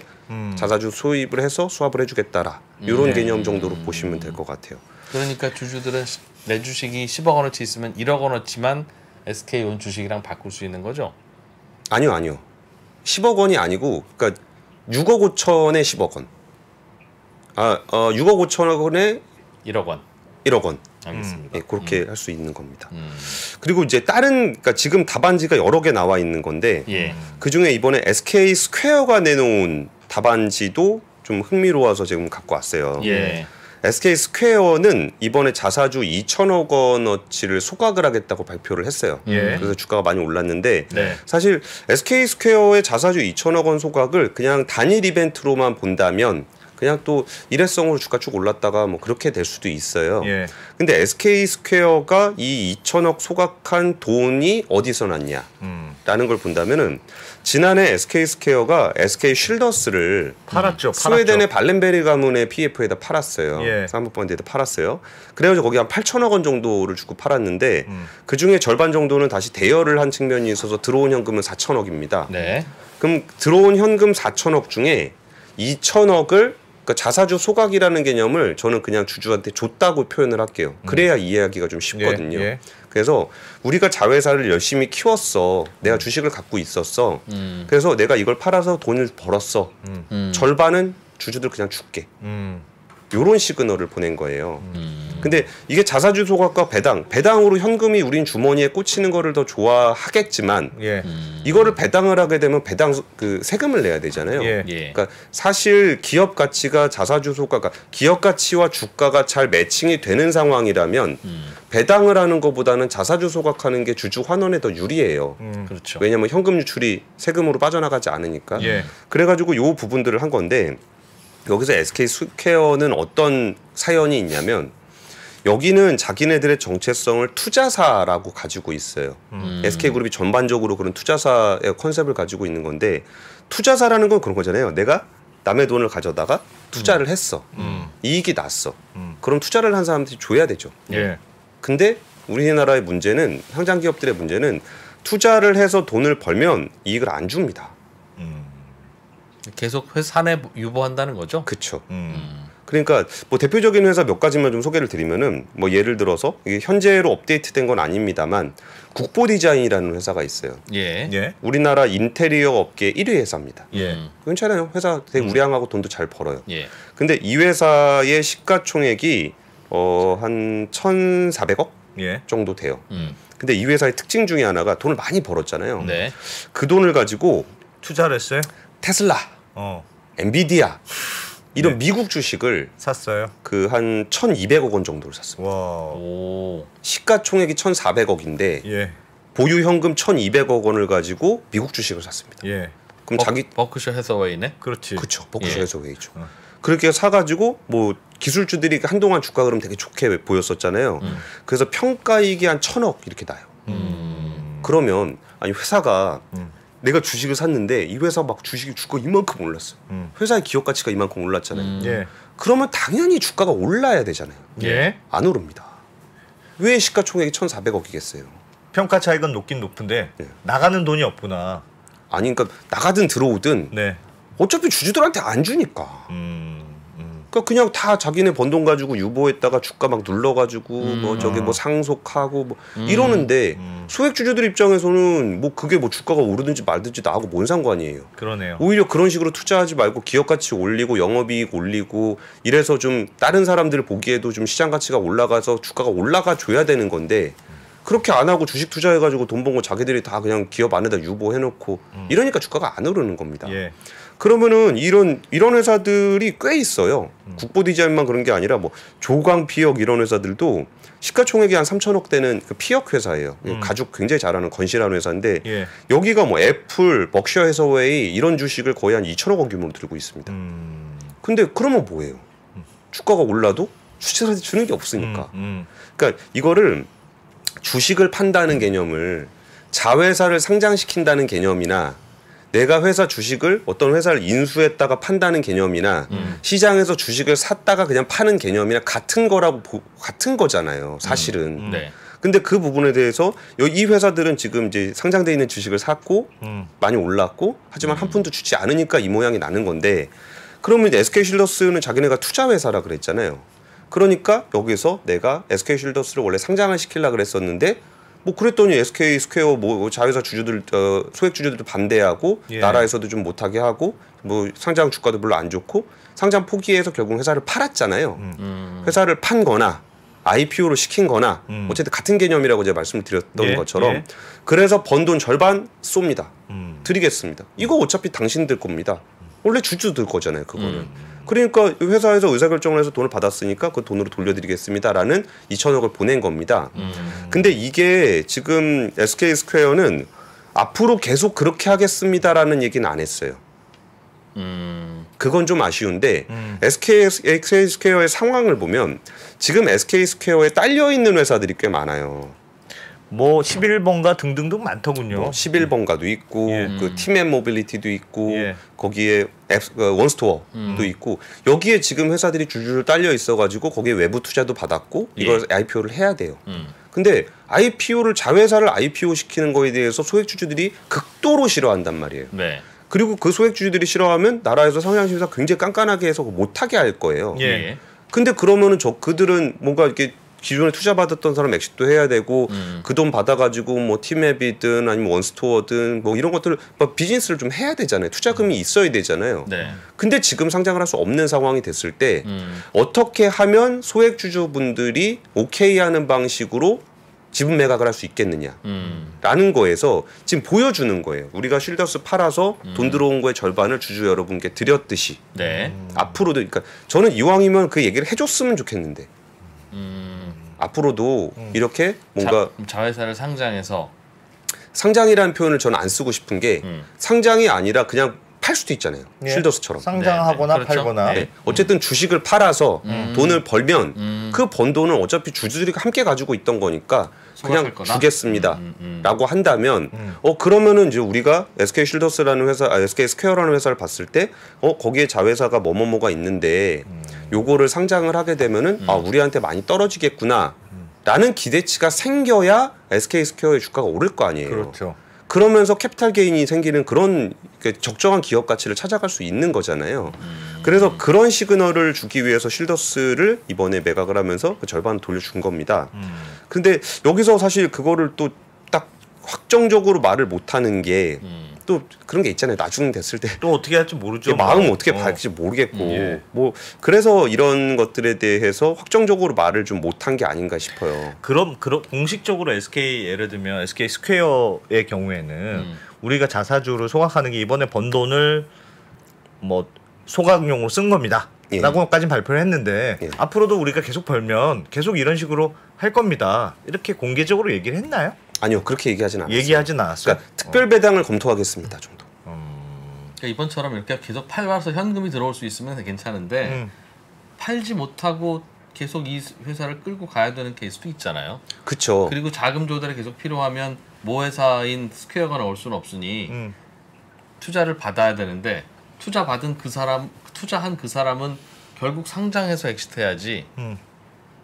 Speaker 3: 자사주 소입을 해서 수합을 해주겠다라 이런 개념 정도로 보시면 될 것 같아요.
Speaker 2: 그러니까 주주들은 내 주식이 10억 원어치 있으면 1억 원어치만 SK 온 주식이랑 바꿀 수 있는 거죠?
Speaker 3: 아니요. 10억 원이 아니고 그러니까 6억 5천에 10억 원. 6억 5천억 원에
Speaker 2: 1억 원.
Speaker 3: 1억 원.
Speaker 2: 알겠습니다.
Speaker 3: 예, 그렇게 할 수 있는 겁니다. 그리고 이제 그러니까 지금 답안지가 여러 개 나와 있는 건데 그 중에 이번에 SK 스퀘어가 내놓은 답안지도 좀 흥미로워서 지금 갖고 왔어요. SK 스퀘어는 이번에 자사주 2천억 원어치를 소각을 하겠다고 발표를 했어요. 그래서 주가가 많이 올랐는데 사실 SK 스퀘어의 자사주 2천억 원 소각을 그냥 단일 이벤트로만 본다면 그냥 또 일회성으로 주가 쭉 올랐다가 뭐 그렇게 될 수도 있어요. 근데 SK 스퀘어가 이 2천억 소각한 돈이 어디서 났냐? 라는 걸 본다면은 지난해 SK 스퀘어가 SK 쉴더스를
Speaker 1: 팔았죠.
Speaker 3: 스웨덴의 발렌베리 가문의 PF에다 팔았어요. 사모펀드에다 팔았어요. 그래가지고 거기 한 8천억 원 정도를 주고 팔았는데 그 중에 절반 정도는 다시 대여를 한 측면이 있어서 들어온 현금은 4천억입니다. 그럼 들어온 현금 4천억 중에 2천억을 그러니까 자사주 소각이라는 개념을 저는 그냥 주주한테 줬다고 표현을 할게요. 그래야 이해하기가 좀 쉽거든요. 그래서 우리가 자회사를 열심히 키웠어. 내가 주식을 갖고 있었어. 그래서 내가 이걸 팔아서 돈을 벌었어. 절반은 주주들 그냥 줄게. 요런 시그널을 보낸 거예요. 근데 이게 자사주 소각과 배당으로 현금이 우린 주머니에 꽂히는 거를 더 좋아하겠지만 이거를 배당을 하게 되면 배당 그 세금을 내야 되잖아요. 그러니까 사실 기업 가치가 자사주 소각, 그러니까 기업 가치와 주가가 잘 매칭이 되는 상황이라면 배당을 하는 것보다는 자사주 소각하는 게 주주 환원에 더 유리해요.
Speaker 2: 그렇죠.
Speaker 3: 왜냐하면 현금 유출이 세금으로 빠져나가지 않으니까. 그래가지고 요 부분들을 한 건데 여기서 SK 스퀘어는 어떤 사연이 있냐면 여기는 자기네들의 정체성을 투자사라고 가지고 있어요. SK그룹이 전반적으로 그런 투자사의 컨셉을 가지고 있는 건데 투자사라는 건 그런 거잖아요. 내가 남의 돈을 가져다가 투자를 했어. 이익이 났어. 그럼 투자를 한 사람들이 줘야 되죠.
Speaker 1: 예.
Speaker 3: 근데 우리나라의 문제는 상장 기업들의 문제는 투자를 해서 돈을 벌면 이익을 안 줍니다.
Speaker 2: 계속 회사내 유보한다는 거죠?
Speaker 3: 그렇죠. 그러니까 뭐 대표적인 회사 몇 가지만 좀 소개를 드리면은 뭐 예를 들어서 이게 현재로 업데이트된 건 아닙니다만 국보 디자인이라는 회사가 있어요.
Speaker 2: 예.
Speaker 1: 예.
Speaker 3: 우리나라 인테리어 업계 1위 회사입니다.
Speaker 1: 예.
Speaker 3: 괜찮아요. 회사 되게 우량하고 돈도 잘 벌어요.
Speaker 2: 예.
Speaker 3: 근데 이 회사의 시가총액이 한 1,400억
Speaker 1: 예.
Speaker 3: 정도 돼요. 근데 이 회사의 특징 중에 하나가 돈을 많이 벌었잖아요.
Speaker 2: 네.
Speaker 3: 그 돈을 가지고
Speaker 1: 투자를 했어요?
Speaker 3: 테슬라, 엔비디아 이런 미국 주식을
Speaker 1: 샀어요.
Speaker 3: 그 한 1,200억 원 정도를 샀습니다.
Speaker 1: 와.
Speaker 2: 오.
Speaker 3: 시가총액이 1,400억인데
Speaker 1: 예.
Speaker 3: 보유 현금 1,200억 원을 가지고 미국 주식을 샀습니다.
Speaker 1: 예.
Speaker 3: 그럼 자기
Speaker 2: 버크셔 해서웨이네.
Speaker 1: 그렇지.
Speaker 3: 그렇죠. 버크셔
Speaker 2: 예.
Speaker 3: 해서웨이죠. 그렇게 사가지고 뭐 기술주들이 한동안 주가 흐름 되게 좋게 보였었잖아요. 그래서 평가이익이 한 1,000억 이렇게 나요. 그러면 아니 회사가 내가 주식을 샀는데 이 회사 막 주식이 주가 이만큼 올랐어. 회사의 기업 가치가 이만큼 올랐잖아요.
Speaker 1: 예.
Speaker 3: 그러면 당연히 주가가 올라야 되잖아요.
Speaker 1: 예.
Speaker 3: 안 오릅니다. 왜 시가총액이 1,400억이겠어요?
Speaker 1: 평가 차익은 높긴 높은데
Speaker 3: 예.
Speaker 1: 나가는 돈이 없구나.
Speaker 3: 아니 그러니까 나가든 들어오든
Speaker 1: 네.
Speaker 3: 어차피 주주들한테 안 주니까. 그러니까 그냥 다 자기네 번 돈 가지고 유보했다가 주가 막 눌러가지고 뭐 저기 뭐 상속하고 뭐 이러는데 소액 주주들 입장에서는 뭐 그게 뭐 주가가 오르든지 말든지 나하고 뭔 상관이에요.
Speaker 1: 그러네요.
Speaker 3: 오히려 그런 식으로 투자하지 말고 기업 가치 올리고 영업이익 올리고 이래서 좀 다른 사람들 보기에도 좀 시장 가치가 올라가서 주가가 올라가 줘야 되는 건데 그렇게 안 하고 주식 투자해가지고 돈 번 거 자기들이 다 그냥 기업 안에다 유보해놓고 이러니까 주가가 안 오르는 겁니다.
Speaker 1: 예.
Speaker 3: 그러면은 이런 회사들이 꽤 있어요. 국보 디자인만 그런 게 아니라 뭐 조강 피역 이런 회사들도 시가총액이 한 3천억 되는 그 피역 회사예요. 가죽 굉장히 잘하는 건실한 회사인데
Speaker 1: 예.
Speaker 3: 여기가 뭐 애플, 버크셔 해서웨이 이런 주식을 거의 한 2천억 원 규모로 들고 있습니다. 근데 그러면 뭐예요? 주가가 올라도 주식한테 주는 게 없으니까. 그러니까 이거를 주식을 판다는 개념을 자회사를 상장시킨다는 개념이나 내가 회사 주식을 어떤 회사를 인수했다가 판다는 개념이나 시장에서 주식을 샀다가 그냥 파는 개념이나 같은 거잖아요. 사실은.
Speaker 2: 네.
Speaker 3: 근데 그 부분에 대해서 이 회사들은 지금 이제 상장돼 있는 주식을 샀고 많이 올랐고 하지만 한 푼도 주지 않으니까 이 모양이 나는 건데 그러면 이제 SK쉴더스는 자기네가 투자 회사라 그랬잖아요. 그러니까 여기서 내가 SK쉴더스를 원래 상장을 시키려고 그랬었는데 뭐 그랬더니 SK 스퀘어 뭐 자회사 주주들 소액 주주들도 반대하고
Speaker 1: 예.
Speaker 3: 나라에서도 좀 못하게 하고 뭐 상장 주가도 별로 안 좋고 상장 포기해서 결국 회사를 팔았잖아요. 회사를 판거나 IPO로 시킨거나 어쨌든 같은 개념이라고 제가 말씀을 드렸던
Speaker 1: 예.
Speaker 3: 것처럼
Speaker 1: 예.
Speaker 3: 그래서 번 돈 절반 쏩니다. 드리겠습니다. 이거 어차피 당신들 겁니다. 원래 주주들 거잖아요. 그거는. 그러니까 회사에서 의사결정을 해서 돈을 받았으니까 그 돈으로 돌려드리겠습니다라는 2천억을 보낸 겁니다. 근데 이게 지금 SK 스퀘어는 앞으로 계속 그렇게 하겠습니다라는 얘기는 안 했어요. 그건 좀 아쉬운데 SK 스퀘어의 상황을 보면 지금 SK 스퀘어에 딸려 있는 회사들이 꽤 많아요.
Speaker 1: 뭐 11번가 등등등 많더군요.
Speaker 3: 뭐 11번가도 있고
Speaker 1: 예.
Speaker 3: 그 팀앤 모빌리티도 있고
Speaker 1: 예.
Speaker 3: 거기에 원스토어도 있고 여기에 지금 회사들이 줄줄 딸려 있어가지고 거기에 외부 투자도 받았고 이걸 IPO를 해야 돼요. 근데 IPO를 자회사를 IPO 시키는 거에 대해서 소액 주주들이 극도로 싫어한단 말이에요.
Speaker 2: 네.
Speaker 3: 그리고 그 소액 주주들이 싫어하면 나라에서 상장 심사 굉장히 깐깐하게 해서 못하게 할 거예요.
Speaker 1: 예.
Speaker 3: 근데 그러면은 그들은 뭔가 이렇게 기존에 투자 받았던 사람 엑시트도 해야 되고 그 돈 받아가지고 뭐 티맵이든 아니면 원스토어든 뭐 이런 것들을 뭐 비즈니스를 좀 해야 되잖아요. 투자금이 있어야 되잖아요.
Speaker 2: 네.
Speaker 3: 근데 지금 상장을 할 수 없는 상황이 됐을 때 어떻게 하면 소액 주주분들이 오케이 하는 방식으로 지분 매각을 할 수 있겠느냐라는 거에서 지금 보여주는 거예요. 우리가 쉴더스 팔아서 돈 들어온 거의 절반을 주주 여러분께 드렸듯이
Speaker 2: 네.
Speaker 3: 앞으로도 그러니까 저는 이왕이면 그 얘기를 해줬으면 좋겠는데 앞으로도 이렇게 뭔가
Speaker 2: 자회사를 상장해서
Speaker 3: 상장이라는 표현을 저는 안 쓰고 싶은 게 상장이 아니라 그냥 팔 수도 있잖아요.
Speaker 1: 예.
Speaker 3: 쉴더스처럼.
Speaker 1: 상장하거나
Speaker 2: 그렇죠.
Speaker 1: 팔거나.
Speaker 3: 네. 어쨌든 주식을 팔아서 돈을 벌면 그 번 돈은 어차피 주주들이 함께 가지고 있던 거니까 그냥 주겠습니다. 라고 한다면 그러면은 이제 우리가 SK 쉴더스라는 회사, SK 스퀘어라는 회사를 봤을 때 거기에 자회사가 뭐뭐뭐가 있는데 요거를 상장을 하게 되면은 우리한테 많이 떨어지겠구나 라는 기대치가 생겨야 SK 스퀘어의 주가가 오를 거 아니에요.
Speaker 1: 그렇죠.
Speaker 3: 그러면서 캐피탈 게인이 생기는 그런 적정한 기업 가치를 찾아갈 수 있는 거잖아요. 그래서 그런 시그널을 주기 위해서 쉴더스를 이번에 매각을 하면서 그 절반 돌려준 겁니다. 근데 여기서 사실 그거를 또 딱 확정적으로 말을 못하는 게 또 그런 게 있잖아요. 나중 됐을 때
Speaker 1: 또 어떻게 할지 모르죠.
Speaker 3: 마음은 어떻게 밝을지 모르겠고 뭐 그래서 이런 것들에 대해서 확정적으로 말을 좀 못한 게 아닌가 싶어요.
Speaker 1: 그럼 공식적으로 SK 예를 들면 SK 스퀘어의 경우에는 우리가 자사주를 소각하는 게 이번에 번 돈을 뭐 소각용으로 쓴 겁니다. 라고까지 발표를 했는데 앞으로도 우리가 계속 벌면 계속 이런 식으로 할 겁니다. 이렇게 공개적으로 얘기를 했나요?
Speaker 3: 아니요, 그렇게 얘기하진 않았어요.
Speaker 1: 얘기하진 않았어요.
Speaker 3: 그러니까 특별 배당을 검토하겠습니다 정도.
Speaker 2: 그러니까 이번처럼 이렇게 계속 팔아서 현금이 들어올 수 있으면 괜찮은데 팔지 못하고 계속 이 회사를 끌고 가야 되는 케이스도 있잖아요.
Speaker 3: 그렇죠.
Speaker 2: 그리고 자금 조달이 계속 필요하면 모 회사인 스퀘어가 나올 수는 없으니 투자를 받아야 되는데 투자한 그 사람은 결국 상장해서 엑시트해야지.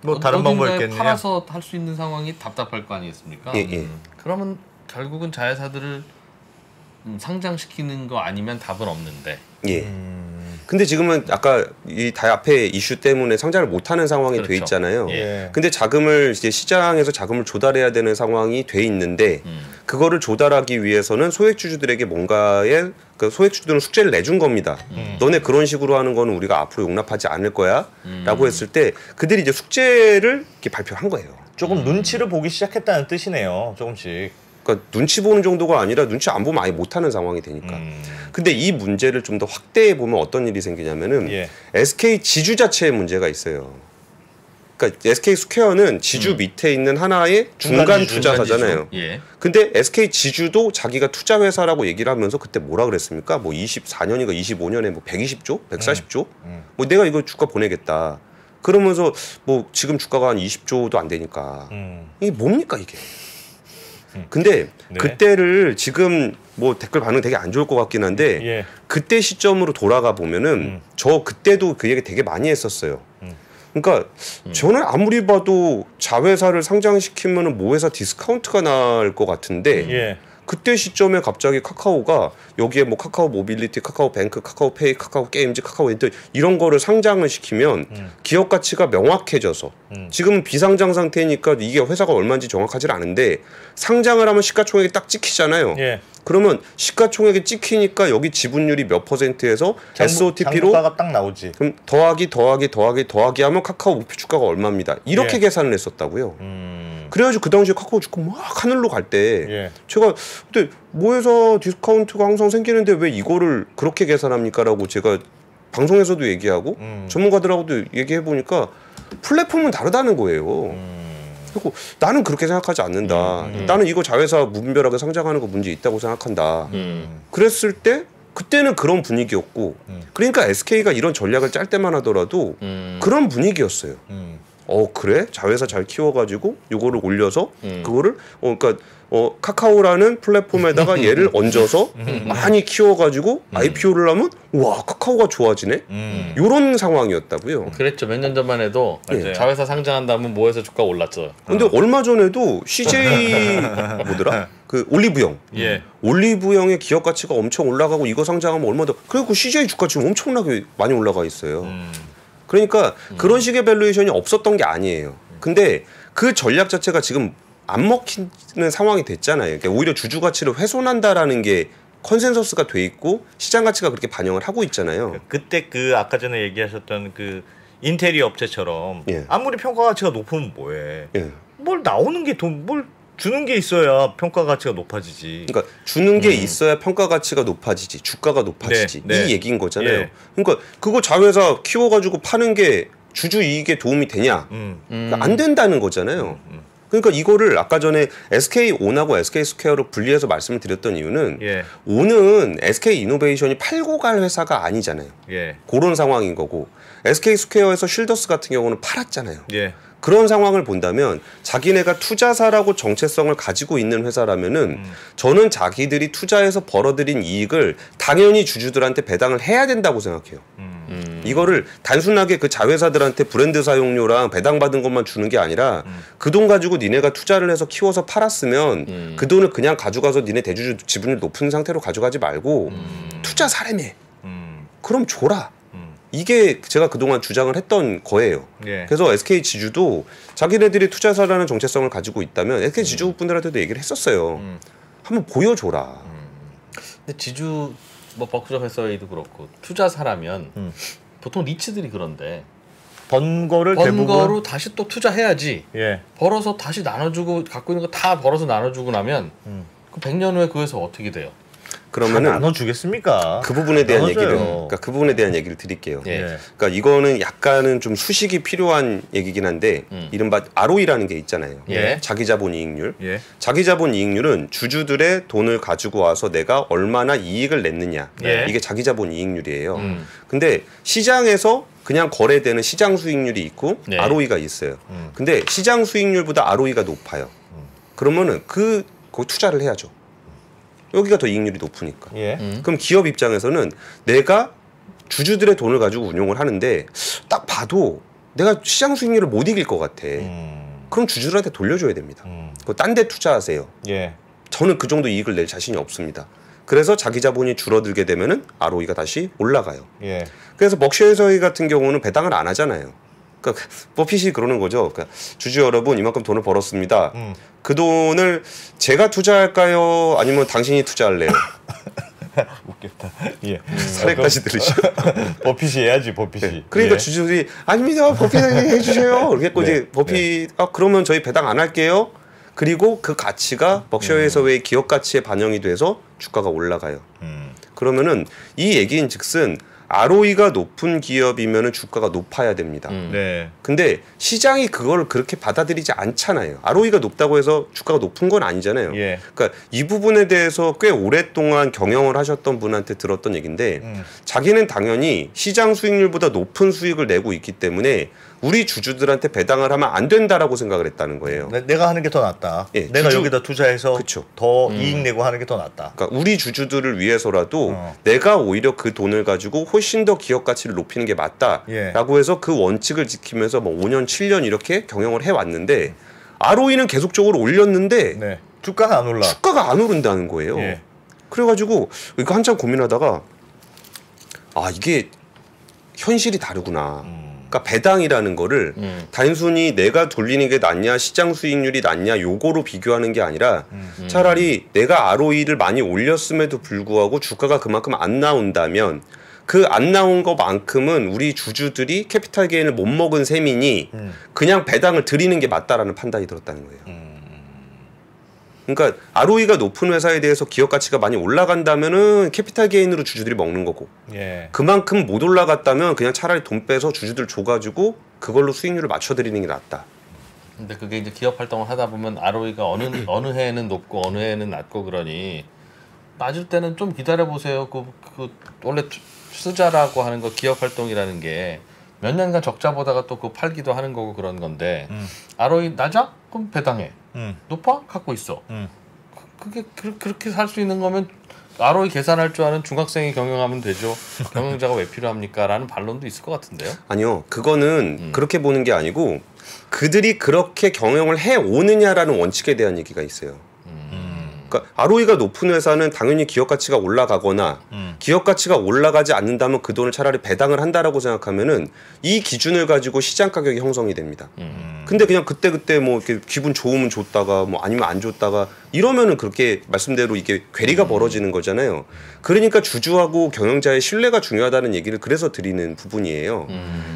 Speaker 1: 뭐 다른 방법이 있겠네요.
Speaker 2: 팔아서 할 수 있는 상황이 답답할 거 아니겠습니까? 그러면 결국은 자회사들을 상장시키는 거 아니면 답은 없는데.
Speaker 3: 근데 지금은 아까 이 앞에 이슈 때문에 상장을 못하는 상황이 돼 있잖아요. 근데 자금을 이제 시장에서 자금을 조달해야 되는 상황이 돼 있는데 그거를 조달하기 위해서는 소액주주들에게 뭔가의 그 소액주주들은 숙제를 내준 겁니다. 너네 그런 식으로 하는 거는 우리가 앞으로 용납하지 않을 거야라고 했을 때 그들이 이제 숙제를 이렇게 발표한 거예요.
Speaker 1: 조금 눈치를 보기 시작했다는 뜻이네요. 조금씩.
Speaker 3: 그러니까 눈치 보는 정도가 아니라 눈치 안 보면 아예 못하는 상황이 되니까. 근데 이 문제를 좀 더 확대해 보면 어떤 일이 생기냐면은 SK 지주 자체에 문제가 있어요. 그러니까 SK 스퀘어는 지주 밑에 있는 하나의 중간 투자사잖아요. 근데 SK 지주도 자기가 투자 회사라고 얘기를 하면서 그때 뭐라 그랬습니까? 뭐 24년인가 25년에 뭐 120조, 140조? 뭐 내가 이거 주가 보내겠다. 그러면서 뭐 지금 주가가 한 20조도 안 되니까 이게 뭡니까 이게? 근데 그때를 지금 뭐 댓글 반응 되게 안 좋을 것 같긴 한데 그때 시점으로 돌아가 보면은 저 그때도 그 얘기 되게 많이 했었어요. 그러니까 저는 아무리 봐도 자회사를 상장시키면은 모회사 디스카운트가 날 것 같은데 그때 시점에 갑자기 카카오가 여기에 뭐 카카오 모빌리티, 카카오 뱅크, 카카오 페이, 카카오 게임즈, 카카오 엔터 이런 거를 상장을 시키면 기업 가치가 명확해져서 지금은 비상장 상태니까 이게 회사가 얼마인지 정확하지 않은데 상장을 하면 시가총액이 딱 찍히잖아요. 그러면 시가총액이 찍히니까 여기 지분율이 몇 %에서 SOTP로
Speaker 1: 장부가가 딱 나오지.
Speaker 3: 그럼 더하기 하면 카카오 목표 주가가 얼마입니다. 이렇게 계산을 했었다고요. 그래가지고 그 당시에 카카오 주가 막 하늘로 갈 때 제가 근데 모회사 디스카운트가 항상 생기는데 왜 이거를 그렇게 계산합니까라고 제가 방송에서도 얘기하고 전문가들하고도 얘기해 보니까 플랫폼은 다르다는 거예요. 그리고 나는 그렇게 생각하지 않는다. 나는 이거 자회사 무분별하게 상장하는 거 문제 있다고 생각한다. 그랬을 때 그때는 그런 분위기였고 그러니까 SK가 이런 전략을 짤 때만 하더라도 그런 분위기였어요. 그래? 자회사 잘 키워가지고 요거를 올려서 그거를 그러니까 카카오라는 플랫폼에다가 얘를 얹어서 많이 키워가지고 IPO를 하면 와 카카오가 좋아지네? 요런 상황이었다고요.
Speaker 2: 그랬죠. 몇 년 전만 해도 자회사 상장한다면 모회사 주가 올랐죠.
Speaker 3: 근데 얼마 전에도 CJ 뭐더라? 그 올리브영. 올리브영의 기업 가치가 엄청 올라가고 이거 상장하면 얼마 더 그리고 CJ 주가 지금 엄청나게 많이 올라가 있어요. 그러니까 그런 식의 밸류에이션이 없었던 게 아니에요. 근데 그 전략 자체가 지금 안 먹히는 상황이 됐잖아요. 그러니까 오히려 주주 가치를 훼손한다라는 게 컨센서스가 돼 있고 시장 가치가 그렇게 반영을 하고 있잖아요.
Speaker 1: 그때 그 아까 전에 얘기하셨던 그 인테리어 업체처럼 아무리 평가 가치가 높으면 뭐해? 뭘 나오는 게 뭘 주는 게 있어야 평가 가치가 높아지지.
Speaker 3: 그러니까 주는 게 있어야 평가 가치가 높아지지, 주가가 높아지지 이 얘기인 거잖아요. 그러니까 그거 자회사 키워가지고 파는 게 주주 이익에 도움이 되냐? 그러니까 안 된다는 거잖아요. 그러니까 이거를 아까 전에 SK온하고 SK스퀘어로 분리해서 말씀을 드렸던 이유는
Speaker 1: 예.
Speaker 3: 온은 SK이노베이션이 팔고 갈 회사가 아니잖아요.
Speaker 1: 예.
Speaker 3: 그런 상황인 거고 SK스퀘어에서 쉴더스 같은 경우는 팔았잖아요.
Speaker 1: 예.
Speaker 3: 그런 상황을 본다면 자기네가 투자사라고 정체성을 가지고 있는 회사라면은 저는 자기들이 투자해서 벌어들인 이익을 당연히 주주들한테 배당을 해야 된다고 생각해요. 이거를 단순하게 그 자회사들한테 브랜드 사용료랑 배당받은 것만 주는 게 아니라 그 돈 가지고 니네가 투자를 해서 키워서 팔았으면 그 돈을 그냥 가져가서 니네 대주주 지분율 높은 상태로 가져가지 말고 투자 사례매. 그럼 줘라. 이게 제가 그동안 주장을 했던 거예요.
Speaker 1: 예.
Speaker 3: 그래서 SK 지주도 자기네들이 투자사라는 정체성을 가지고 있다면 SK 지주분들한테도 얘기를 했었어요. 한번 보여줘라.
Speaker 2: 근데 지주 뭐 버크셔 해서웨이도 그렇고 투자사라면 보통 리츠들이 그런데
Speaker 1: 번 거를
Speaker 2: 거로 다시 또 투자해야지.
Speaker 1: 예.
Speaker 2: 벌어서 다시 나눠주고 갖고 있는 거 다 벌어서 나눠주고 나면 그 100년 후에 그 회사 어떻게 돼요?
Speaker 3: 그러면은
Speaker 1: 나눠주겠습니까?
Speaker 3: 그 부분에 대한
Speaker 1: 나눠줘요.
Speaker 3: 얘기를 그러니까 그 부분에 대한 얘기를 드릴게요.
Speaker 2: 예.
Speaker 3: 그러니까 이거는 약간은 좀 수식이 필요한 얘기긴 한데 이른바 ROE라는 게 있잖아요.
Speaker 2: 예.
Speaker 3: 자기자본 이익률.
Speaker 1: 예.
Speaker 3: 자기자본 이익률은 주주들의 돈을 가지고 와서 내가 얼마나 이익을 냈느냐.
Speaker 2: 예.
Speaker 3: 이게 자기자본 이익률이에요. 근데 시장에서 그냥 거래되는 시장 수익률이 있고
Speaker 2: 네.
Speaker 3: ROE가 있어요. 근데 시장 수익률보다 ROE가 높아요. 그러면은 거기 투자를 해야죠. 여기가 더 이익률이 높으니까.
Speaker 1: 예.
Speaker 3: 그럼 기업 입장에서는 내가 주주들의 돈을 가지고 운용을 하는데 딱 봐도 내가 시장 수익률을 못 이길 것 같아. 그럼 주주들한테 돌려줘야 됩니다. 그거 딴 데 투자하세요.
Speaker 1: 예.
Speaker 3: 저는 그 정도 이익을 낼 자신이 없습니다. 그래서 자기 자본이 줄어들게 되면은 ROE가 다시 올라가요.
Speaker 1: 예.
Speaker 3: 그래서 버크셔 같은 경우는 배당을 안 하잖아요. 그러니까 버핏이 그러는 거죠. 그러니까 주주 여러분 이만큼 돈을 벌었습니다. 그 돈을 제가 투자할까요? 아니면 당신이 투자할래요?
Speaker 1: 웃겼다. 예.
Speaker 3: 사례까지 들으시죠.
Speaker 1: 버핏이 해야지 버핏이.
Speaker 3: 네. 그러니까
Speaker 1: 예.
Speaker 3: 주주들이 아닙니다. 버핏 해주세요. 이렇게 했고
Speaker 1: 네.
Speaker 3: 이제 버핏 그러면 저희 배당 안 할게요. 그리고 그 가치가 버크셔에서의 기업 가치에 반영이 돼서 주가가 올라가요. 그러면은 이 얘기인즉슨 ROE가 높은 기업이면은 주가가 높아야 됩니다.
Speaker 1: 네.
Speaker 3: 근데 시장이 그걸 그렇게 받아들이지 않잖아요. ROE가 높다고 해서 주가가 높은 건 아니잖아요.
Speaker 1: 예.
Speaker 3: 그러니까 이 부분에 대해서 꽤 오랫동안 경영을 하셨던 분한테 들었던 얘기인데 자기는 당연히 시장 수익률보다 높은 수익을 내고 있기 때문에 우리 주주들한테 배당을 하면 안 된다라고 생각을 했다는 거예요.
Speaker 1: 내가 하는 게 더 낫다.
Speaker 3: 예,
Speaker 1: 내가 여기다 투자해서
Speaker 3: 그쵸.
Speaker 1: 더 이익 내고 하는 게 더 낫다.
Speaker 3: 그러니까 우리 주주들을 위해서라도 내가 오히려 그 돈을 가지고 훨씬 더 기업 가치를 높이는 게 맞다라고
Speaker 1: 예.
Speaker 3: 해서 그 원칙을 지키면서 뭐 5년, 7년 이렇게 경영을 해왔는데 ROE는 계속적으로 올렸는데
Speaker 1: 네. 주가가 안 올라.
Speaker 3: 주가가 안 오른다는 거예요.
Speaker 1: 예.
Speaker 3: 그래가지고 이거 한참 고민하다가 이게 현실이 다르구나. 그러니까 배당이라는 거를 단순히 내가 돌리는 게 낫냐 시장 수익률이 낫냐 요거로 비교하는 게 아니라 차라리 내가 ROE를 많이 올렸음에도 불구하고 주가가 그만큼 안 나온다면 그 안 나온 것만큼은 우리 주주들이 캐피탈 게인을 못 먹은 셈이니 그냥 배당을 드리는 게 맞다라는 판단이 들었다는 거예요. 그러니까 ROE가 높은 회사에 대해서 기업 가치가 많이 올라간다면은 캐피탈 게인으로 주주들이 먹는 거고
Speaker 1: 예.
Speaker 3: 그만큼 못 올라갔다면 그냥 차라리 돈 빼서 주주들 줘가지고 그걸로 수익률을 맞춰드리는 게 낫다.
Speaker 2: 근데 그게 이제 기업 활동을 하다 보면 ROE가 어느 해에는 높고 어느 해에는 낮고 그러니 낮을 때는 좀 기다려 보세요. 그 원래 투자라고 하는 거 기업 활동이라는 게 몇 년간 적자 보다가 또 그 팔기도 하는 거고 그런 건데 ROE 낮아? 그럼 배당해. 높아? 갖고 있어. 그게 그렇게 살 수 있는 거면 ROE 계산할 줄 아는 중학생이 경영하면 되죠. 경영자가 왜 필요합니까? 라는 반론도 있을 것 같은데요.
Speaker 3: 아니요. 그거는 그렇게 보는 게 아니고 그들이 그렇게 경영을 해오느냐라는 원칙에 대한 얘기가 있어요. 그러니까 ROE가 높은 회사는 당연히 기업 가치가 올라가거나 기업 가치가 올라가지 않는다면 그 돈을 차라리 배당을 한다라고 생각하면은 이 기준을 가지고 시장 가격이 형성이 됩니다. 근데 그냥 그때 뭐 이렇게 기분 좋으면 줬다가 뭐 아니면 안 줬다가 이러면은 그렇게 말씀대로 이게 괴리가 벌어지는 거잖아요. 그러니까 주주하고 경영자의 신뢰가 중요하다는 얘기를 그래서 드리는 부분이에요.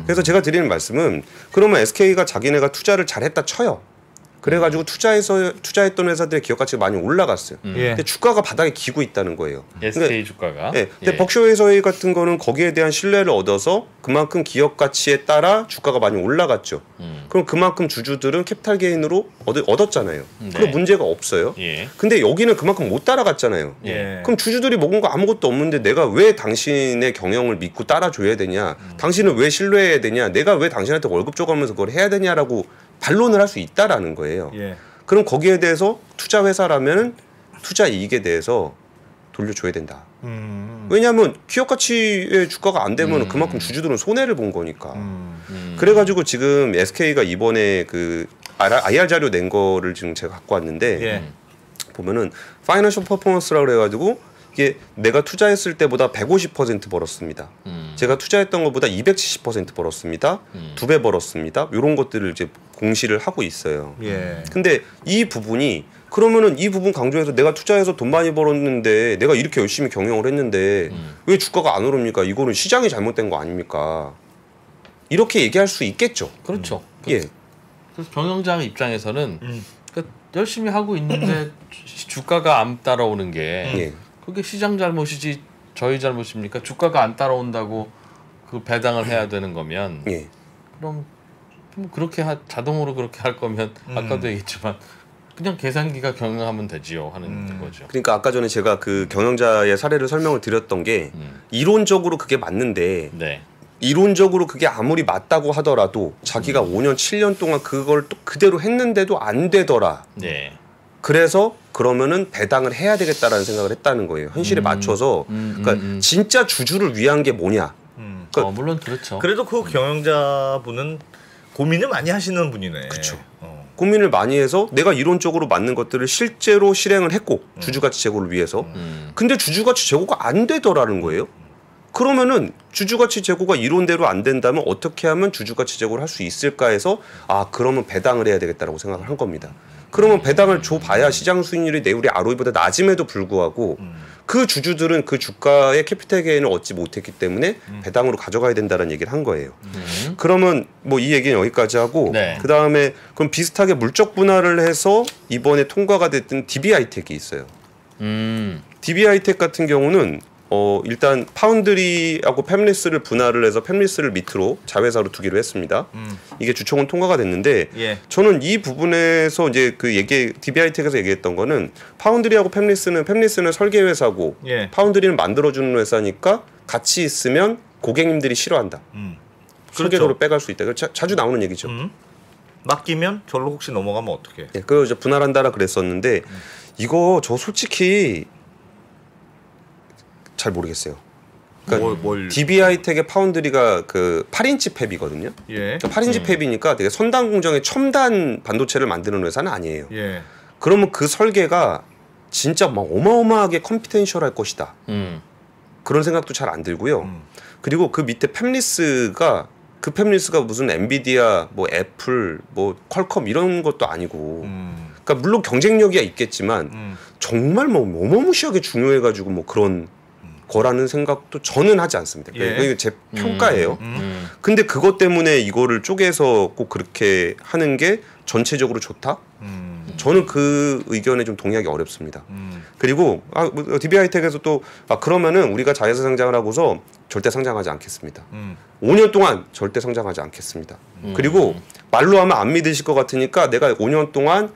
Speaker 3: 그래서 제가 드리는 말씀은 그러면 SK가 자기네가 투자를 잘했다 쳐요. 그래가지고 투자했던 회사들의 기업 가치가 많이 올라갔어요. 근데 주가가 바닥에 기고 있다는 거예요.
Speaker 2: SK 주가가.
Speaker 3: 네. 근데 벅셔 해서웨이 같은 거는 거기에 대한 신뢰를 얻어서 그만큼 기업 가치에 따라 주가가 많이 올라갔죠. 그럼 그만큼 주주들은 캐피탈 게인으로 얻었잖아요. 그럼 문제가 없어요. 근데 여기는 그만큼 못 따라갔잖아요. 그럼 주주들이 먹은 거 아무것도 없는데 내가 왜 당신의 경영을 믿고 따라줘야 되냐? 당신을 왜 신뢰해야 되냐? 내가 왜 당신한테 월급 줘가면서 그걸 해야 되냐라고 반론을 할 수 있다라는 거예요. 그럼 거기에 대해서 투자 회사라면 투자 이익에 대해서 돌려줘야 된다. 왜냐하면 기업 가치의 주가가 안 되면 그만큼 주주들은 손해를 본 거니까. 그래가지고 지금 SK가 이번에 그 IR 자료 낸 거를 지금 제가 갖고 왔는데 보면은 파이낸셜 퍼포먼스라고 그래가지고 이게 내가 투자했을 때보다 150% 벌었습니다. 제가 투자했던 것보다 270% 벌었습니다. 2배 벌었습니다. 이런 것들을 이제 공시를 하고 있어요. 근데 이 부분이 그러면은 이 부분 강조해서 내가 투자해서 돈 많이 벌었는데 내가 이렇게 열심히 경영을 했는데 왜 주가가 안 오릅니까? 이거는 시장이 잘못된 거 아닙니까? 이렇게 얘기할 수 있겠죠.
Speaker 2: 그렇죠.
Speaker 3: 예.
Speaker 2: 그래서 경영자 입장에서는 그러니까 열심히 하고 있는데 주가가 안 따라오는 게 그게 시장 잘못이지 저희 잘못입니까? 주가가 안 따라온다고 그 배당을 해야 되는 거면 그럼 그렇게 자동으로 그렇게 할 거면 아까도 얘기했지만 그냥 계산기가 경영하면 되지요 하는 거죠.
Speaker 3: 그러니까 아까 전에 제가 그 경영자의 사례를 설명을 드렸던 게 이론적으로 그게 맞는데 이론적으로 그게 아무리 맞다고 하더라도 자기가 5년 7년 동안 그걸 또 그대로 했는데도 안 되더라. 그래서 그러면은 배당을 해야 되겠다라는 생각을 했다는 거예요. 현실에 맞춰서. 그러니까 진짜 주주를 위한 게 뭐냐. 그러니까
Speaker 2: 물론 그렇죠.
Speaker 1: 그래도 그 경영자분은 고민을 많이 하시는 분이네.
Speaker 3: 그렇죠. 고민을 많이 해서 내가 이론적으로 맞는 것들을 실제로 실행을 했고 주주가치 제고를 위해서. 근데 주주가치 제고가 안 되더라는 거예요. 그러면은 주주가치 제고가 이론대로 안 된다면 어떻게 하면 주주가치 제고를 할 수 있을까 해서 그러면 배당을 해야 되겠다라고 생각을 한 겁니다. 그러면 배당을 줘봐야 시장 수익률이 우리 ROE보다 낮음에도 불구하고 그 주주들은 그 주가의 캐피탈 게인을 얻지 못했기 때문에 배당으로 가져가야 된다는 얘기를 한 거예요. 그러면 뭐 이 얘기는 여기까지 하고 그 다음에 그럼 비슷하게 물적 분할을 해서 이번에 통과가 됐던 DB하이텍이 있어요. DB하이텍 같은 경우는 일단 파운드리하고 팹리스를 분할을 해서 팹리스를 밑으로 자회사로 두기로 했습니다. 이게 주총은 통과가 됐는데 저는 이 부분에서 이제 그 DB하이텍에서 얘기했던 거는 파운드리하고 팹리스는 설계 회사고 파운드리는 만들어주는 회사니까 같이 있으면 고객님들이 싫어한다. 설계도를 빼갈 수 있다. 자주 나오는 얘기죠.
Speaker 1: 맡기면 절로 혹시 넘어가면 어떡해?
Speaker 3: 그걸 이제 분할한다라 그랬었는데 이거 저 솔직히 잘 모르겠어요. 그러니까 DB하이텍의 파운드리가 그 8인치 팹이거든요. 그러니까 8인치 팹이니까 되게 선단 공정의 첨단 반도체를 만드는 회사는 아니에요. 그러면 그 설계가 진짜 막 어마어마하게 컴피텐셜할 것이다. 그런 생각도 잘 안 들고요. 그리고 그 밑에 팹리스가 무슨 엔비디아, 뭐 애플, 뭐 퀄컴 이런 것도 아니고. 그러니까 물론 경쟁력이 있겠지만 정말 뭐 어마무시하게 중요해가지고 뭐 그런 거라는 생각도 저는 하지 않습니다. 이게 제 평가예요. 근데 그것 때문에 이거를 쪼개서 꼭 그렇게 하는 게 전체적으로 좋다? 저는 그 의견에 좀 동의하기 어렵습니다. 그리고 DB하이텍에서 또 그러면은 우리가 자회사 상장을 하고서 절대 상장하지 않겠습니다. 5년 동안 절대 상장하지 않겠습니다. 그리고 말로 하면 안 믿으실 것 같으니까 내가 5년 동안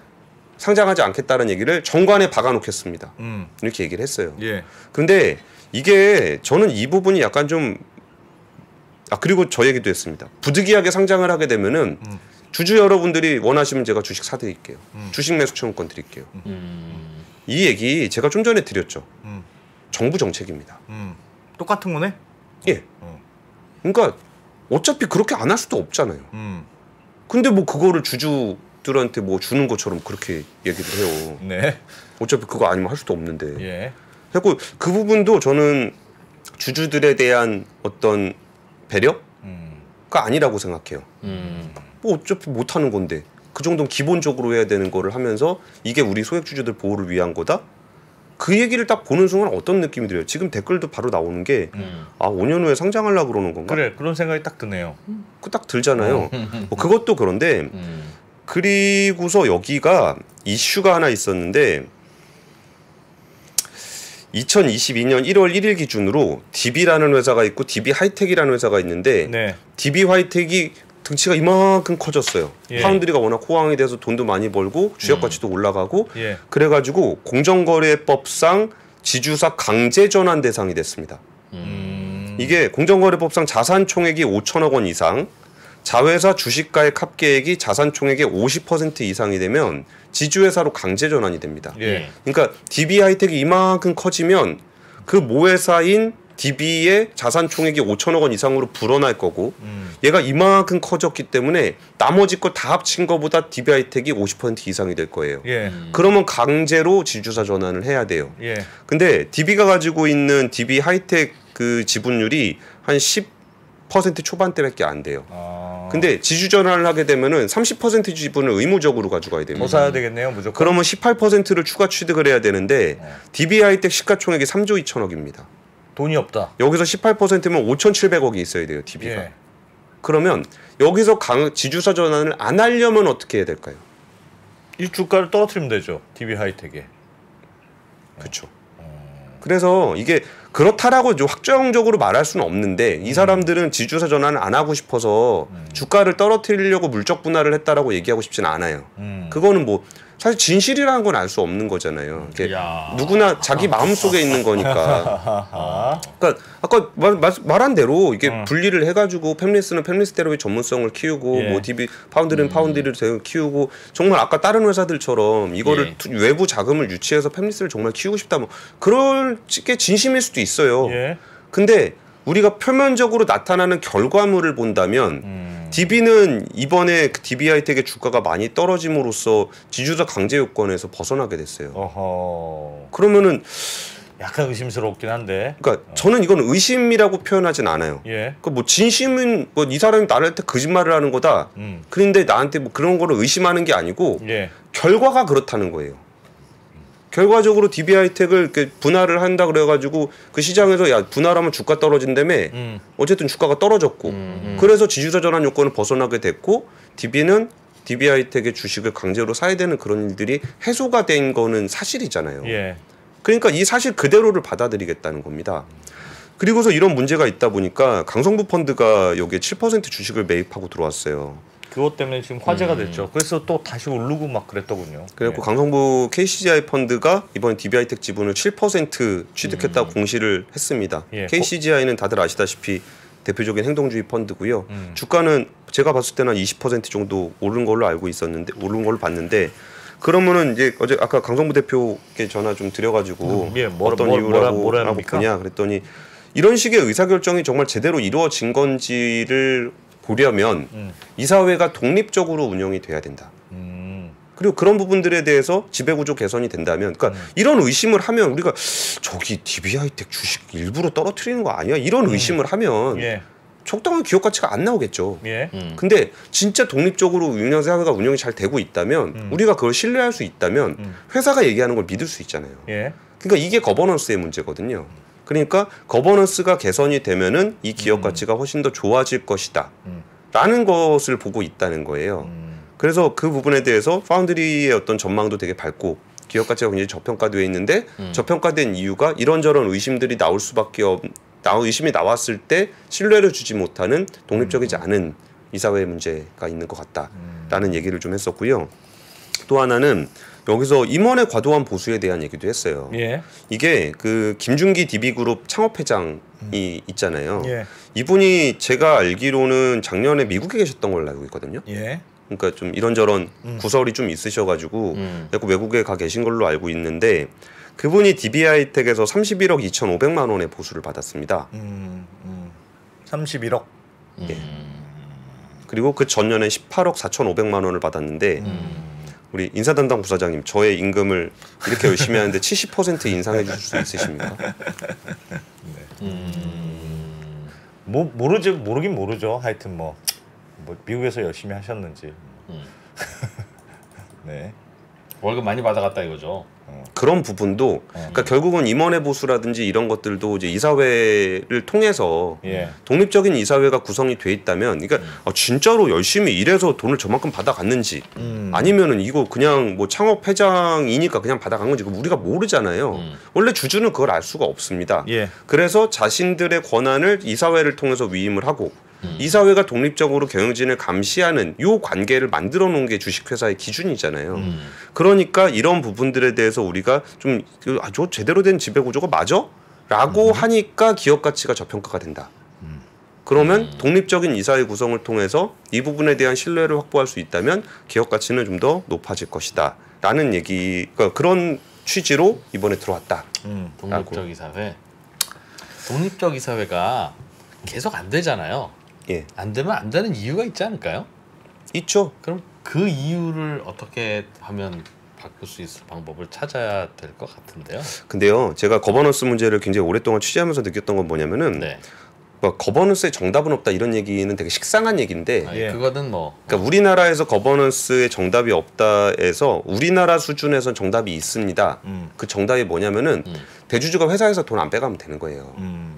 Speaker 3: 상장하지 않겠다는 얘기를 정관에 박아놓겠습니다. 이렇게 얘기를 했어요. 근데 이게 저는 이 부분이 약간 좀 그리고 저 얘기도 했습니다. 부득이하게 상장을 하게 되면은 주주 여러분들이 원하시면 제가 주식 사드릴게요. 주식 매수 청구권 드릴게요. 이 얘기 제가 좀 전에 드렸죠. 정부 정책입니다.
Speaker 1: 똑같은 거네?
Speaker 3: 그러니까 어차피 그렇게 안 할 수도 없잖아요. 근데 뭐 그거를 주주들한테 뭐 주는 것처럼 그렇게 얘기를 해요. 어차피 그거 아니면 할 수도 없는데. 그리고 그 부분도 저는 주주들에 대한 어떤 배려가 아니라고 생각해요. 뭐 어차피 못 하는 건데 그 정도는 기본적으로 해야 되는 거를 하면서 이게 우리 소액주주들 보호를 위한 거다? 그 얘기를 딱 보는 순간 어떤 느낌이 들어요? 지금 댓글도 바로 나오는 게 5년 후에 상장하려고 그러는 건가?
Speaker 1: 그래, 그런 생각이 딱 드네요.
Speaker 3: 딱 들잖아요. 뭐 그것도 그런데 그리고서 여기가 이슈가 하나 있었는데 2022년 1월 1일 기준으로 DB라는 회사가 있고 DB 하이텍이라는 회사가 있는데
Speaker 1: 네.
Speaker 3: DB 하이텍이 등치가 이만큼 커졌어요.
Speaker 1: 예.
Speaker 3: 파운드리가 워낙 호황이 돼서 돈도 많이 벌고 주식 가치도 올라가고
Speaker 1: 예.
Speaker 3: 그래가지고 공정거래법상 지주사 강제 전환 대상이 됐습니다. 이게 공정거래법상 자산 총액이 5천억 원 이상, 자회사 주식가액 합계액이 자산 총액의 50% 이상이 되면 지주회사로 강제 전환이 됩니다.
Speaker 1: 예.
Speaker 3: 그러니까 DB 하이텍이 이만큼 커지면 그 모회사인 DB의 자산 총액이 5천억 원 이상으로 불어날 거고 얘가 이만큼 커졌기 때문에 나머지 거 다 합친 거보다 DB 하이텍이 50% 이상이 될 거예요.
Speaker 1: 예.
Speaker 3: 그러면 강제로 지주사 전환을 해야 돼요.
Speaker 1: 예.
Speaker 3: 근데 DB가 가지고 있는 DB 하이텍 그 지분율이 한 10% 초반대밖에 안 돼요. 근데 지주 전환을 하게 되면은 30% 지분을 의무적으로 가져가야 됩니다.
Speaker 1: 더 사야 되겠네요, 무조건.
Speaker 3: 그러면 18%를 추가 취득을 해야 되는데 DB 하이텍 시가총액이 3조 2천억입니다.
Speaker 1: 돈이 없다.
Speaker 3: 여기서 18%면 5,700억이 있어야 돼요, DB가.
Speaker 1: 예.
Speaker 3: 그러면 여기서 지주사 전환을 안 하려면 어떻게 해야 될까요?
Speaker 1: 이 주가를 떨어뜨리면 되죠, DB 하이텍에.
Speaker 3: 그렇죠. 그래서 이게 그렇다라고 좀 확정적으로 말할 수는 없는데 이 사람들은 지주사 전환을 안 하고 싶어서 주가를 떨어뜨리려고 물적 분할을 했다라고 얘기하고 싶지는 않아요. 그거는 뭐 사실 진실이라는 건 알 수 없는 거잖아요. 이게 누구나 자기 마음속에 있는 거니까. 그러니까 아까 말한 대로 이게 분리를 해가지고 팹리스는 팹리스대로의 전문성을 키우고
Speaker 1: 예.
Speaker 3: 뭐 DB 파운드는 파운드리를 키우고 정말 아까 다른 회사들처럼 이거를 외부 자금을 유치해서 팹리스를 정말 키우고 싶다 뭐 그럴 게 진심일 수도 있어요.
Speaker 1: 예.
Speaker 3: 근데 우리가 표면적으로 나타나는 결과물을 본다면 DB는 이번에 DB 하이텍의 주가가 많이 떨어짐으로써 지주사 강제 요건에서 벗어나게 됐어요.
Speaker 1: 어허.
Speaker 3: 그러면은
Speaker 1: 약간 의심스럽긴 한데.
Speaker 3: 그러니까 저는 이건 의심이라고 표현하진 않아요.
Speaker 1: 예.
Speaker 3: 그 뭐 진심은 뭐 이 사람이 나한테 거짓말을 하는 거다. 그런데 나한테 뭐 그런 거를 의심하는 게 아니고
Speaker 1: 예.
Speaker 3: 결과가 그렇다는 거예요. 결과적으로 DB 하이텍을 이렇게 분할을 한다 그래가지고 그 시장에서 야 분할하면 주가 떨어진다며 어쨌든 주가가 떨어졌고 그래서 지주사 전환 요건을 벗어나게 됐고 DB 하이텍의 주식을 강제로 사야 되는 그런 일들이 해소가 된 거는 사실이잖아요.
Speaker 1: 예.
Speaker 3: 그러니까 이 사실 그대로를 받아들이겠다는 겁니다. 그리고서 이런 문제가 있다 보니까 강성부 펀드가 여기에 7% 주식을 매입하고 들어왔어요.
Speaker 1: 그것 때문에 지금 화제가 됐죠. 그래서 또 다시 오르고 막 그랬더군요.
Speaker 3: 그래갖고 강성부 KCGI 펀드가 이번 DB 하이텍 지분을 7% 취득했다고 공시를 했습니다.
Speaker 1: 예.
Speaker 3: KCGI는 다들 아시다시피 대표적인 행동주의 펀드고요. 주가는 제가 봤을 때는 한 20% 정도 오른 걸로 알고 있었는데 오른 걸로 봤는데 그러면은 이제 어제 아까 강성부 대표께 전화 좀 드려가지고
Speaker 1: 예,
Speaker 3: 어떤 이유라고 보냐 그랬더니 이런 식의 의사결정이 정말 제대로 이루어진 건지를 보려면 이사회가 독립적으로 운영이 돼야 된다. 그리고 그런 부분들에 대해서 지배구조 개선이 된다면 그러니까 이런 의심을 하면 우리가 저기 DB 하이텍 주식 일부러 떨어뜨리는 거 아니야? 이런 의심을 하면
Speaker 1: 예.
Speaker 3: 적당한 기업 가치가 안 나오겠죠.
Speaker 1: 예.
Speaker 3: 근데 진짜 독립적으로 운영사회가 운영이 잘 되고 있다면 우리가 그걸 신뢰할 수 있다면 회사가 얘기하는 걸 믿을 수 있잖아요.
Speaker 1: 예.
Speaker 3: 그러니까 이게 거버넌스의 문제거든요. 그러니까 거버넌스가 개선이 되면은 이 기업 가치가 훨씬 더 좋아질 것이다 라는 것을 보고 있다는 거예요. 그래서 그 부분에 대해서 파운드리의 어떤 전망도 되게 밝고 기업 가치가 굉장히 저평가되어 있는데 저평가된 이유가 이런저런 의심들이 나올 수밖에 의심이 나왔을 때 신뢰를 주지 못하는 독립적이지 않은 이사회의 문제가 있는 것 같다라는 얘기를 좀 했었고요. 또 하나는 여기서 임원의 과도한 보수에 대한 얘기도 했어요.
Speaker 1: 예.
Speaker 3: 이게 그 김준기 DB그룹 창업회장이 있잖아요.
Speaker 1: 예.
Speaker 3: 이분이 제가 알기로는 작년에 미국에 계셨던 걸로 알고 있거든요.
Speaker 1: 예.
Speaker 3: 그러니까 좀 이런저런 구설이 좀 있으셔가지고 외국에 가 계신 걸로 알고 있는데 그분이 DB 하이텍에서 31억 2,500만 원의 보수를 받았습니다.
Speaker 1: 31억.
Speaker 3: 예. 그리고 그 전년에 18억 4,500만 원을 받았는데 우리 인사담당 부사장님 저의 임금을 이렇게 열심히 하는데 70% 인상해 주실 수 있으십니까?
Speaker 1: 네. 모르긴 모르죠. 하여튼 뭐 미국에서 열심히 하셨는지. 네.
Speaker 2: 월급 많이 받아갔다 이거죠.
Speaker 3: 그런 부분도 그러니까 결국은 임원회 보수라든지 이런 것들도 이제 이사회를 통해서 독립적인 이사회가 구성이 돼 있다면 그러니까 진짜로 열심히 일해서 돈을 저만큼 받아갔는지 아니면은 이거 그냥 뭐 창업 회장이니까 그냥 받아간 건지 우리가 모르잖아요. 원래 주주는 그걸 알 수가 없습니다. 그래서 자신들의 권한을 이사회를 통해서 위임을 하고 이사회가 독립적으로 경영진을 감시하는 요 관계를 만들어 놓은 게 주식회사의 기준이잖아요. 그러니까 이런 부분들에 대해서 우리가 좀 저 제대로 된 지배구조가 맞아? 라고 하니까 기업 가치가 저평가가 된다. 그러면 독립적인 이사회 구성을 통해서 이 부분에 대한 신뢰를 확보할 수 있다면 기업 가치는 좀 더 높아질 것이다. 라는 얘기, 그러니까 그런 취지로 이번에 들어왔다.
Speaker 2: 독립적 이사회. 독립적 이사회가 계속 안 되잖아요. 안 되면 안 되는 이유가 있지 않을까요?
Speaker 3: 있죠.
Speaker 2: 그럼 그 이유를 어떻게 하면 바꿀 수 있을 방법을 찾아야 될 것 같은데요.
Speaker 3: 근데요, 제가 거버넌스 문제를 굉장히 오랫동안 취재하면서 느꼈던 건 뭐냐면은 거버넌스의 정답은 없다 이런 얘기는 되게 식상한 얘기인데
Speaker 2: 그거는 뭐
Speaker 3: 그러니까 우리나라에서 거버넌스의 정답이 없다에서 우리나라 수준에선 정답이 있습니다. 그 정답이 뭐냐면은 대주주가 회사에서 돈 안 빼가면 되는 거예요.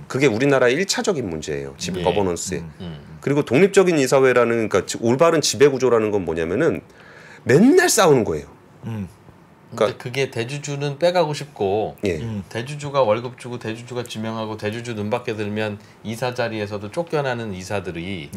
Speaker 3: 그게 우리나라의 1차적인 문제예요. 거버넌스에. 그리고 독립적인 이사회라는 그러니까 올바른 지배구조라는 건 뭐냐면은 맨날 싸우는 거예요.
Speaker 2: 그러니까 그게 대주주는 빼가고 싶고 대주주가 월급 주고 대주주가 지명하고 대주주 눈밖에 들면 이사 자리에서도 쫓겨나는 이사들이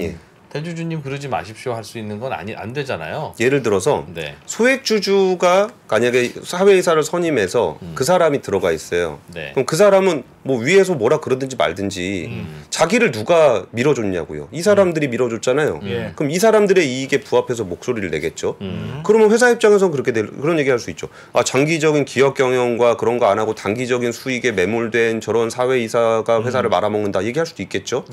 Speaker 2: 대주주님 그러지 마십시오 할 수 있는 건 안 되잖아요.
Speaker 3: 예를 들어서 소액주주가 만약에 사회이사를 선임해서 그 사람이 들어가 있어요. 그럼 그 사람은 뭐 위에서 뭐라 그러든지 말든지 자기를 누가 밀어줬냐고요. 이 사람들이 밀어줬잖아요. 그럼 이 사람들의 이익에 부합해서 목소리를 내겠죠. 그러면 회사 입장에서는 그런 얘기할 수 있죠. 아, 장기적인 기업 경영과 그런 거 안 하고 단기적인 수익에 매몰된 저런 사회이사가 회사를 말아먹는다 얘기할 수도 있겠죠.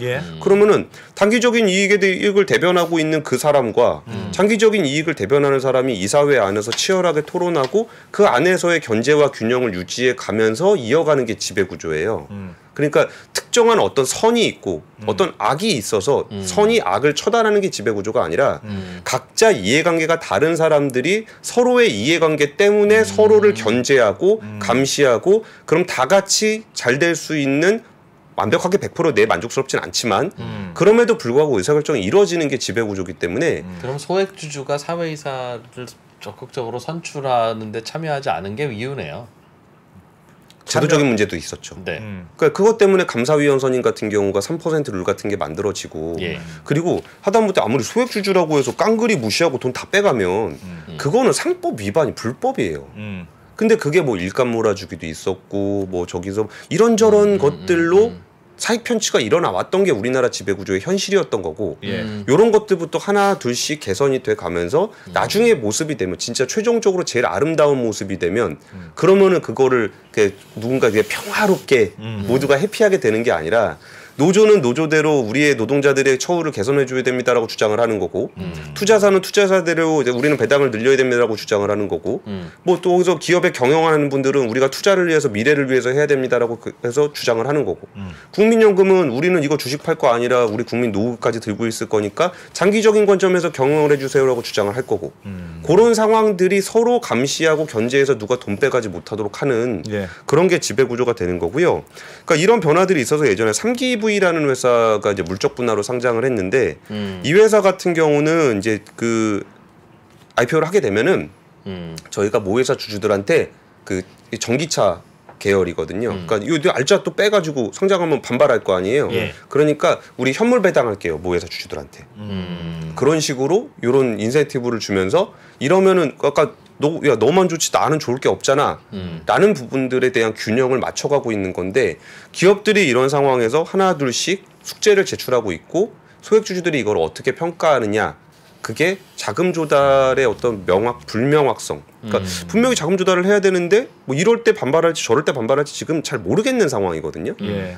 Speaker 3: 그러면은 단기적인 이익을 대변하고 있는 그 사람과 장기적인 이익을 대변하는 사람이 이사회 안에서 치열하게 토론하고 그 안에서의 견제와 균형을 유지해 가면서 이어가는 게 지배구조예요. 그러니까 특정한 어떤 선이 있고 어떤 악이 있어서 선이 악을 처단하는 게 지배구조가 아니라 각자 이해관계가 다른 사람들이 서로의 이해관계 때문에 서로를 견제하고 감시하고 그럼 다 같이 잘 될 수 있는 완벽하게 100% 만족스럽진 않지만 그럼에도 불구하고 의사결정이 이루어지는 게 지배구조이기 때문에
Speaker 2: 그럼 소액주주가 사회이사를 적극적으로 선출하는 데 참여하지 않은 게 이유네요.
Speaker 3: 제도적인 문제도 있었죠. 그러니까 그것 때문에 감사위원 선임 같은 경우가 3% 룰 같은 게 만들어지고 그리고 하다못해 아무리 소액주주라고 해서 깡그리 무시하고 돈 다 빼가면 그거는 상법 위반이 불법이에요. 근데 그게 뭐 일감 몰아주기도 있었고 뭐 저기서 이런저런 것들로 사익 편취가 일어나 왔던 게 우리나라 지배구조의 현실이었던 거고 이런 것들부터 하나 둘씩 개선이 돼 가면서 나중에 모습이 되면 진짜 최종적으로 제일 아름다운 모습이 되면 그러면은 그거를 누군가 평화롭게 모두가 해피하게 되는 게 아니라 노조는 노조대로 우리의 노동자들의 처우를 개선해줘야 됩니다라고 주장을 하는 거고 투자사는 투자사대로 우리는 배당을 늘려야 됩니다라고 주장을 하는 거고 뭐 또 거기서 기업에 경영하는 분들은 우리가 투자를 위해서 미래를 위해서 해야 됩니다라고 해서 주장을 하는 거고 국민연금은 우리는 이거 주식 팔 거 아니라 우리 국민 노후까지 들고 있을 거니까 장기적인 관점에서 경영을 해주세요라고 주장을 할 거고 그런 상황들이 서로 감시하고 견제해서 누가 돈 빼가지 못하도록 하는 그런 게 지배구조가 되는 거고요. 그러니까 이런 변화들이 있어서 예전에 3기 V라는 회사가 이제 물적 분할로 상장을 했는데 이 회사 같은 경우는 이제 그 IPO를 하게 되면은 저희가 모회사 주주들한테 그 전기차 계열이거든요. 그러니까 이거 알짜 또 빼가지고 상장하면 반발할 거 아니에요. 그러니까 우리 현물 배당할게요 모회사 주주들한테. 그런 식으로 이런 인센티브를 주면서 이러면은 아까 너만 좋지 나는 좋을 게 없잖아 라는 부분들에 대한 균형을 맞춰가고 있는 건데 기업들이 이런 상황에서 하나 둘씩 숙제를 제출하고 있고 소액주주들이 이걸 어떻게 평가하느냐 그게 자금 조달의 어떤 불명확성 그러니까 분명히 자금 조달을 해야 되는데 뭐 이럴 때 반발할지 저럴 때 반발할지 지금 잘 모르겠는 상황이거든요.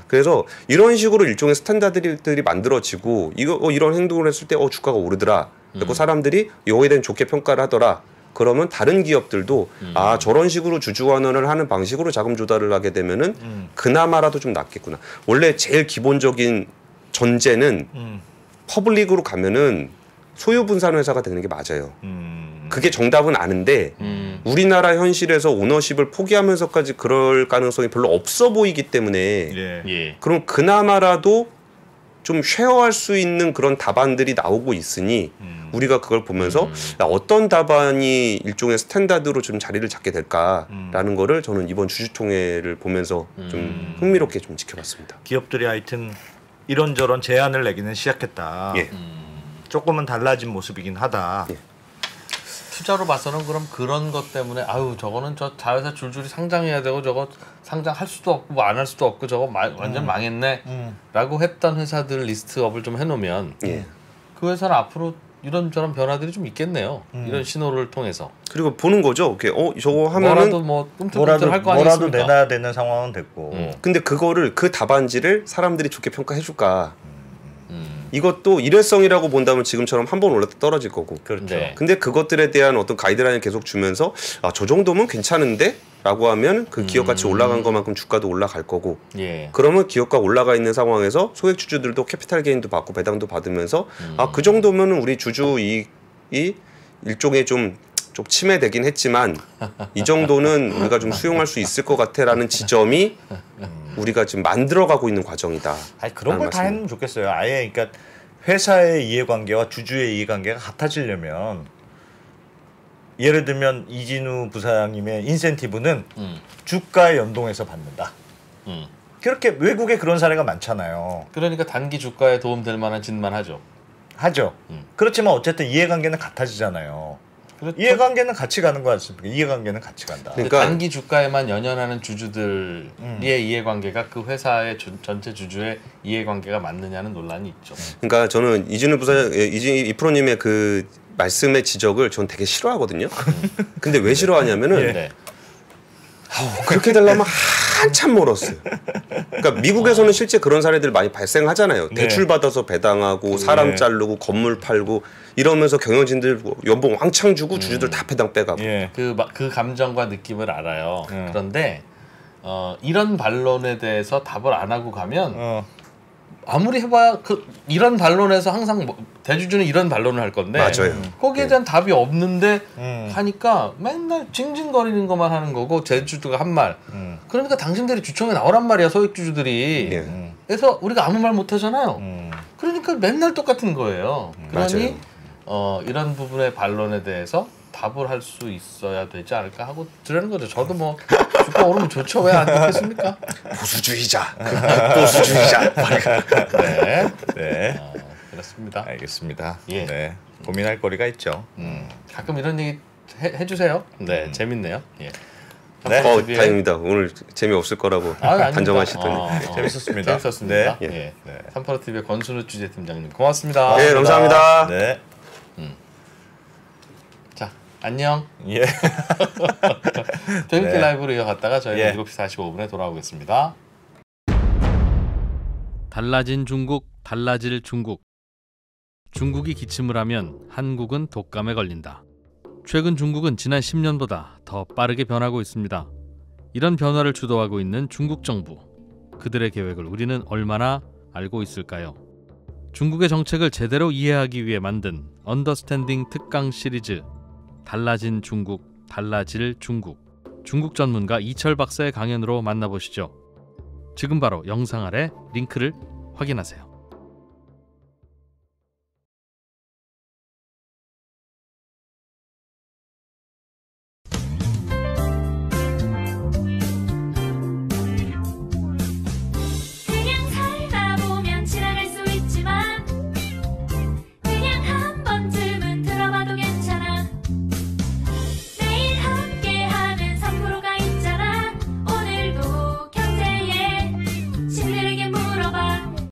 Speaker 3: 그래서 이런 식으로 일종의 스탠다드들이 만들어지고 이런 행동을 했을 때 주가가 오르더라 그리고 사람들이 이거에 대한 좋게 평가를 하더라 그러면 다른 기업들도 저런 식으로 주주환원을 하는 방식으로 자금 조달을 하게 되면은 그나마라도 좀 낫겠구나. 원래 제일 기본적인 전제는 퍼블릭으로 가면은 소유 분산 회사가 되는 게 맞아요. 그게 정답은 아는데 우리나라 현실에서 오너십을 포기하면서까지 그럴 가능성이 별로 없어 보이기 때문에 그럼 그나마라도 좀 쉐어할 수 있는 그런 답안들이 나오고 있으니 우리가 그걸 보면서 어떤 답안이 일종의 스탠다드로 좀 자리를 잡게 될까라는 거를 저는 이번 주주총회를 보면서 좀 흥미롭게 좀 지켜봤습니다.
Speaker 1: 기업들이 하여튼 이런저런 제안을 내기는 시작했다. 조금은 달라진 모습이긴 하다.
Speaker 2: 투자로 봐서는 그럼 그런 것 때문에 아유 저거는 저 자회사 줄줄이 상장해야 되고 저거 상장할 수도 없고 뭐 안 할 수도 없고 저거 완전 망했네 라고 했던 회사들 리스트업을 좀 해놓으면 그 회사는 앞으로 이런저런 변화들이 좀 있겠네요. 이런 신호를 통해서.
Speaker 3: 그리고 보는 거죠. 저거 하면은
Speaker 2: 뭐라도 뭐 꿈틀꿈틀 할 거 아니겠습니까?
Speaker 1: 뭐라도 내놔야 되는 상황은 됐고.
Speaker 3: 근데 그거를 그 답안지를 사람들이 좋게 평가해 줄까? 이것도 일회성이라고 본다면 지금처럼 한 번 올랐다 떨어질 거고.
Speaker 1: 그렇죠.
Speaker 2: 네.
Speaker 3: 근데 그것들에 대한 어떤 가이드라인을 계속 주면서 저 정도면 괜찮은데? 라고 하면 그 기업 가치 올라간 것만큼 주가도 올라갈 거고. 그러면 기업가 올라가 있는 상황에서 소액 주주들도 캐피탈 게인도 받고 배당도 받으면서 그 정도면은 우리 주주 이익이 일종의 좀 침해되긴 했지만 이 정도는 우리가 좀 수용할 수 있을 것 같아라는 지점이 우리가 지금 만들어가고 있는 과정이다.
Speaker 1: 아니 그런 걸 다 했으면 좋겠어요. 아예 그러니까 회사의 이해관계와 주주의 이해관계가 같아지려면 예를 들면 이진우 부사장님의 인센티브는 주가에 연동해서 받는다. 그렇게 외국에 그런 사례가 많잖아요.
Speaker 2: 그러니까 단기 주가에 도움될 만한 짓만 하죠.
Speaker 1: 그렇지만 어쨌든 이해관계는 같아지잖아요. 그렇죠? 이해관계는 같이 가는 거 같습니다. 이해관계는 같이 간다.
Speaker 2: 그러니까 단기 주가에만 연연하는 주주들의 이해관계가 그 회사의 전체 주주의 이해관계가 맞느냐는 논란이 있죠.
Speaker 3: 그러니까 저는 이진우 프로님의 그 말씀의 지적을 전 되게 싫어하거든요. 근데 왜 싫어하냐면은 그렇게 되려면 한참 멀었어요. 그러니까 미국에서는 실제 그런 사례들 많이 발생하잖아요. 대출 받아서 배당하고 사람 자르고 건물 팔고 이러면서 경영진들 연봉 왕창 주고 주주들 다 배당 빼가고.
Speaker 2: 그 감정과 느낌을 알아요. 그런데 이런 반론에 대해서 답을 안 하고 가면 아무리 해봐야 이런 반론에서 항상 대주주는 이런 반론을 할 건데
Speaker 3: 맞아요.
Speaker 2: 거기에 대한 답이 없는데 하니까 맨날 징징거리는 것만 하는 거고 대주주가 한 말 그러니까 당신들이 주총에 나오란 말이야 소액주주들이 그래서 우리가 아무 말 못하잖아요. 그러니까 맨날 똑같은 거예요. 그러니 이런 부분의 반론에 대해서 답을 할 수 있어야 되지 않을까 하고 들으는 거죠. 저도 뭐 주가 오르면 좋죠. 왜 안 좋겠습니까?
Speaker 3: 보수주의자. 보수주의자.
Speaker 1: 네.
Speaker 2: 그렇습니다.
Speaker 1: 알겠습니다. 네. 고민할 거리가 있죠.
Speaker 2: 가끔 이런 얘기 해주세요. 네, 재밌네요.
Speaker 3: 다행입니다. 오늘 재미없을 거라고 단정하시더니.
Speaker 1: 재밌었습니다.
Speaker 2: 네. 3프로TV의 권순우 취재팀장님 고맙습니다.
Speaker 3: 네, 감사합니다.
Speaker 1: 네.
Speaker 2: 자, 안녕. 재밌게
Speaker 1: 네.
Speaker 2: 라이브로 이어갔다가 저희는 7시 45분에 돌아오겠습니다. 달라진 중국, 달라질 중국. 중국이 기침을 하면 한국은 독감에 걸린다. 최근 중국은 지난 10년보다 더 빠르게 변하고 있습니다. 이런 변화를 주도하고 있는 중국 정부. 그들의 계획을 우리는 얼마나 알고 있을까요? 중국의 정책을 제대로 이해하기 위해 만든 언더스탠딩 특강 시리즈 달라진 중국, 달라질 중국. 중국 전문가 이철 박사의 강연으로 만나보시죠. 지금 바로 영상 아래 링크를 확인하세요.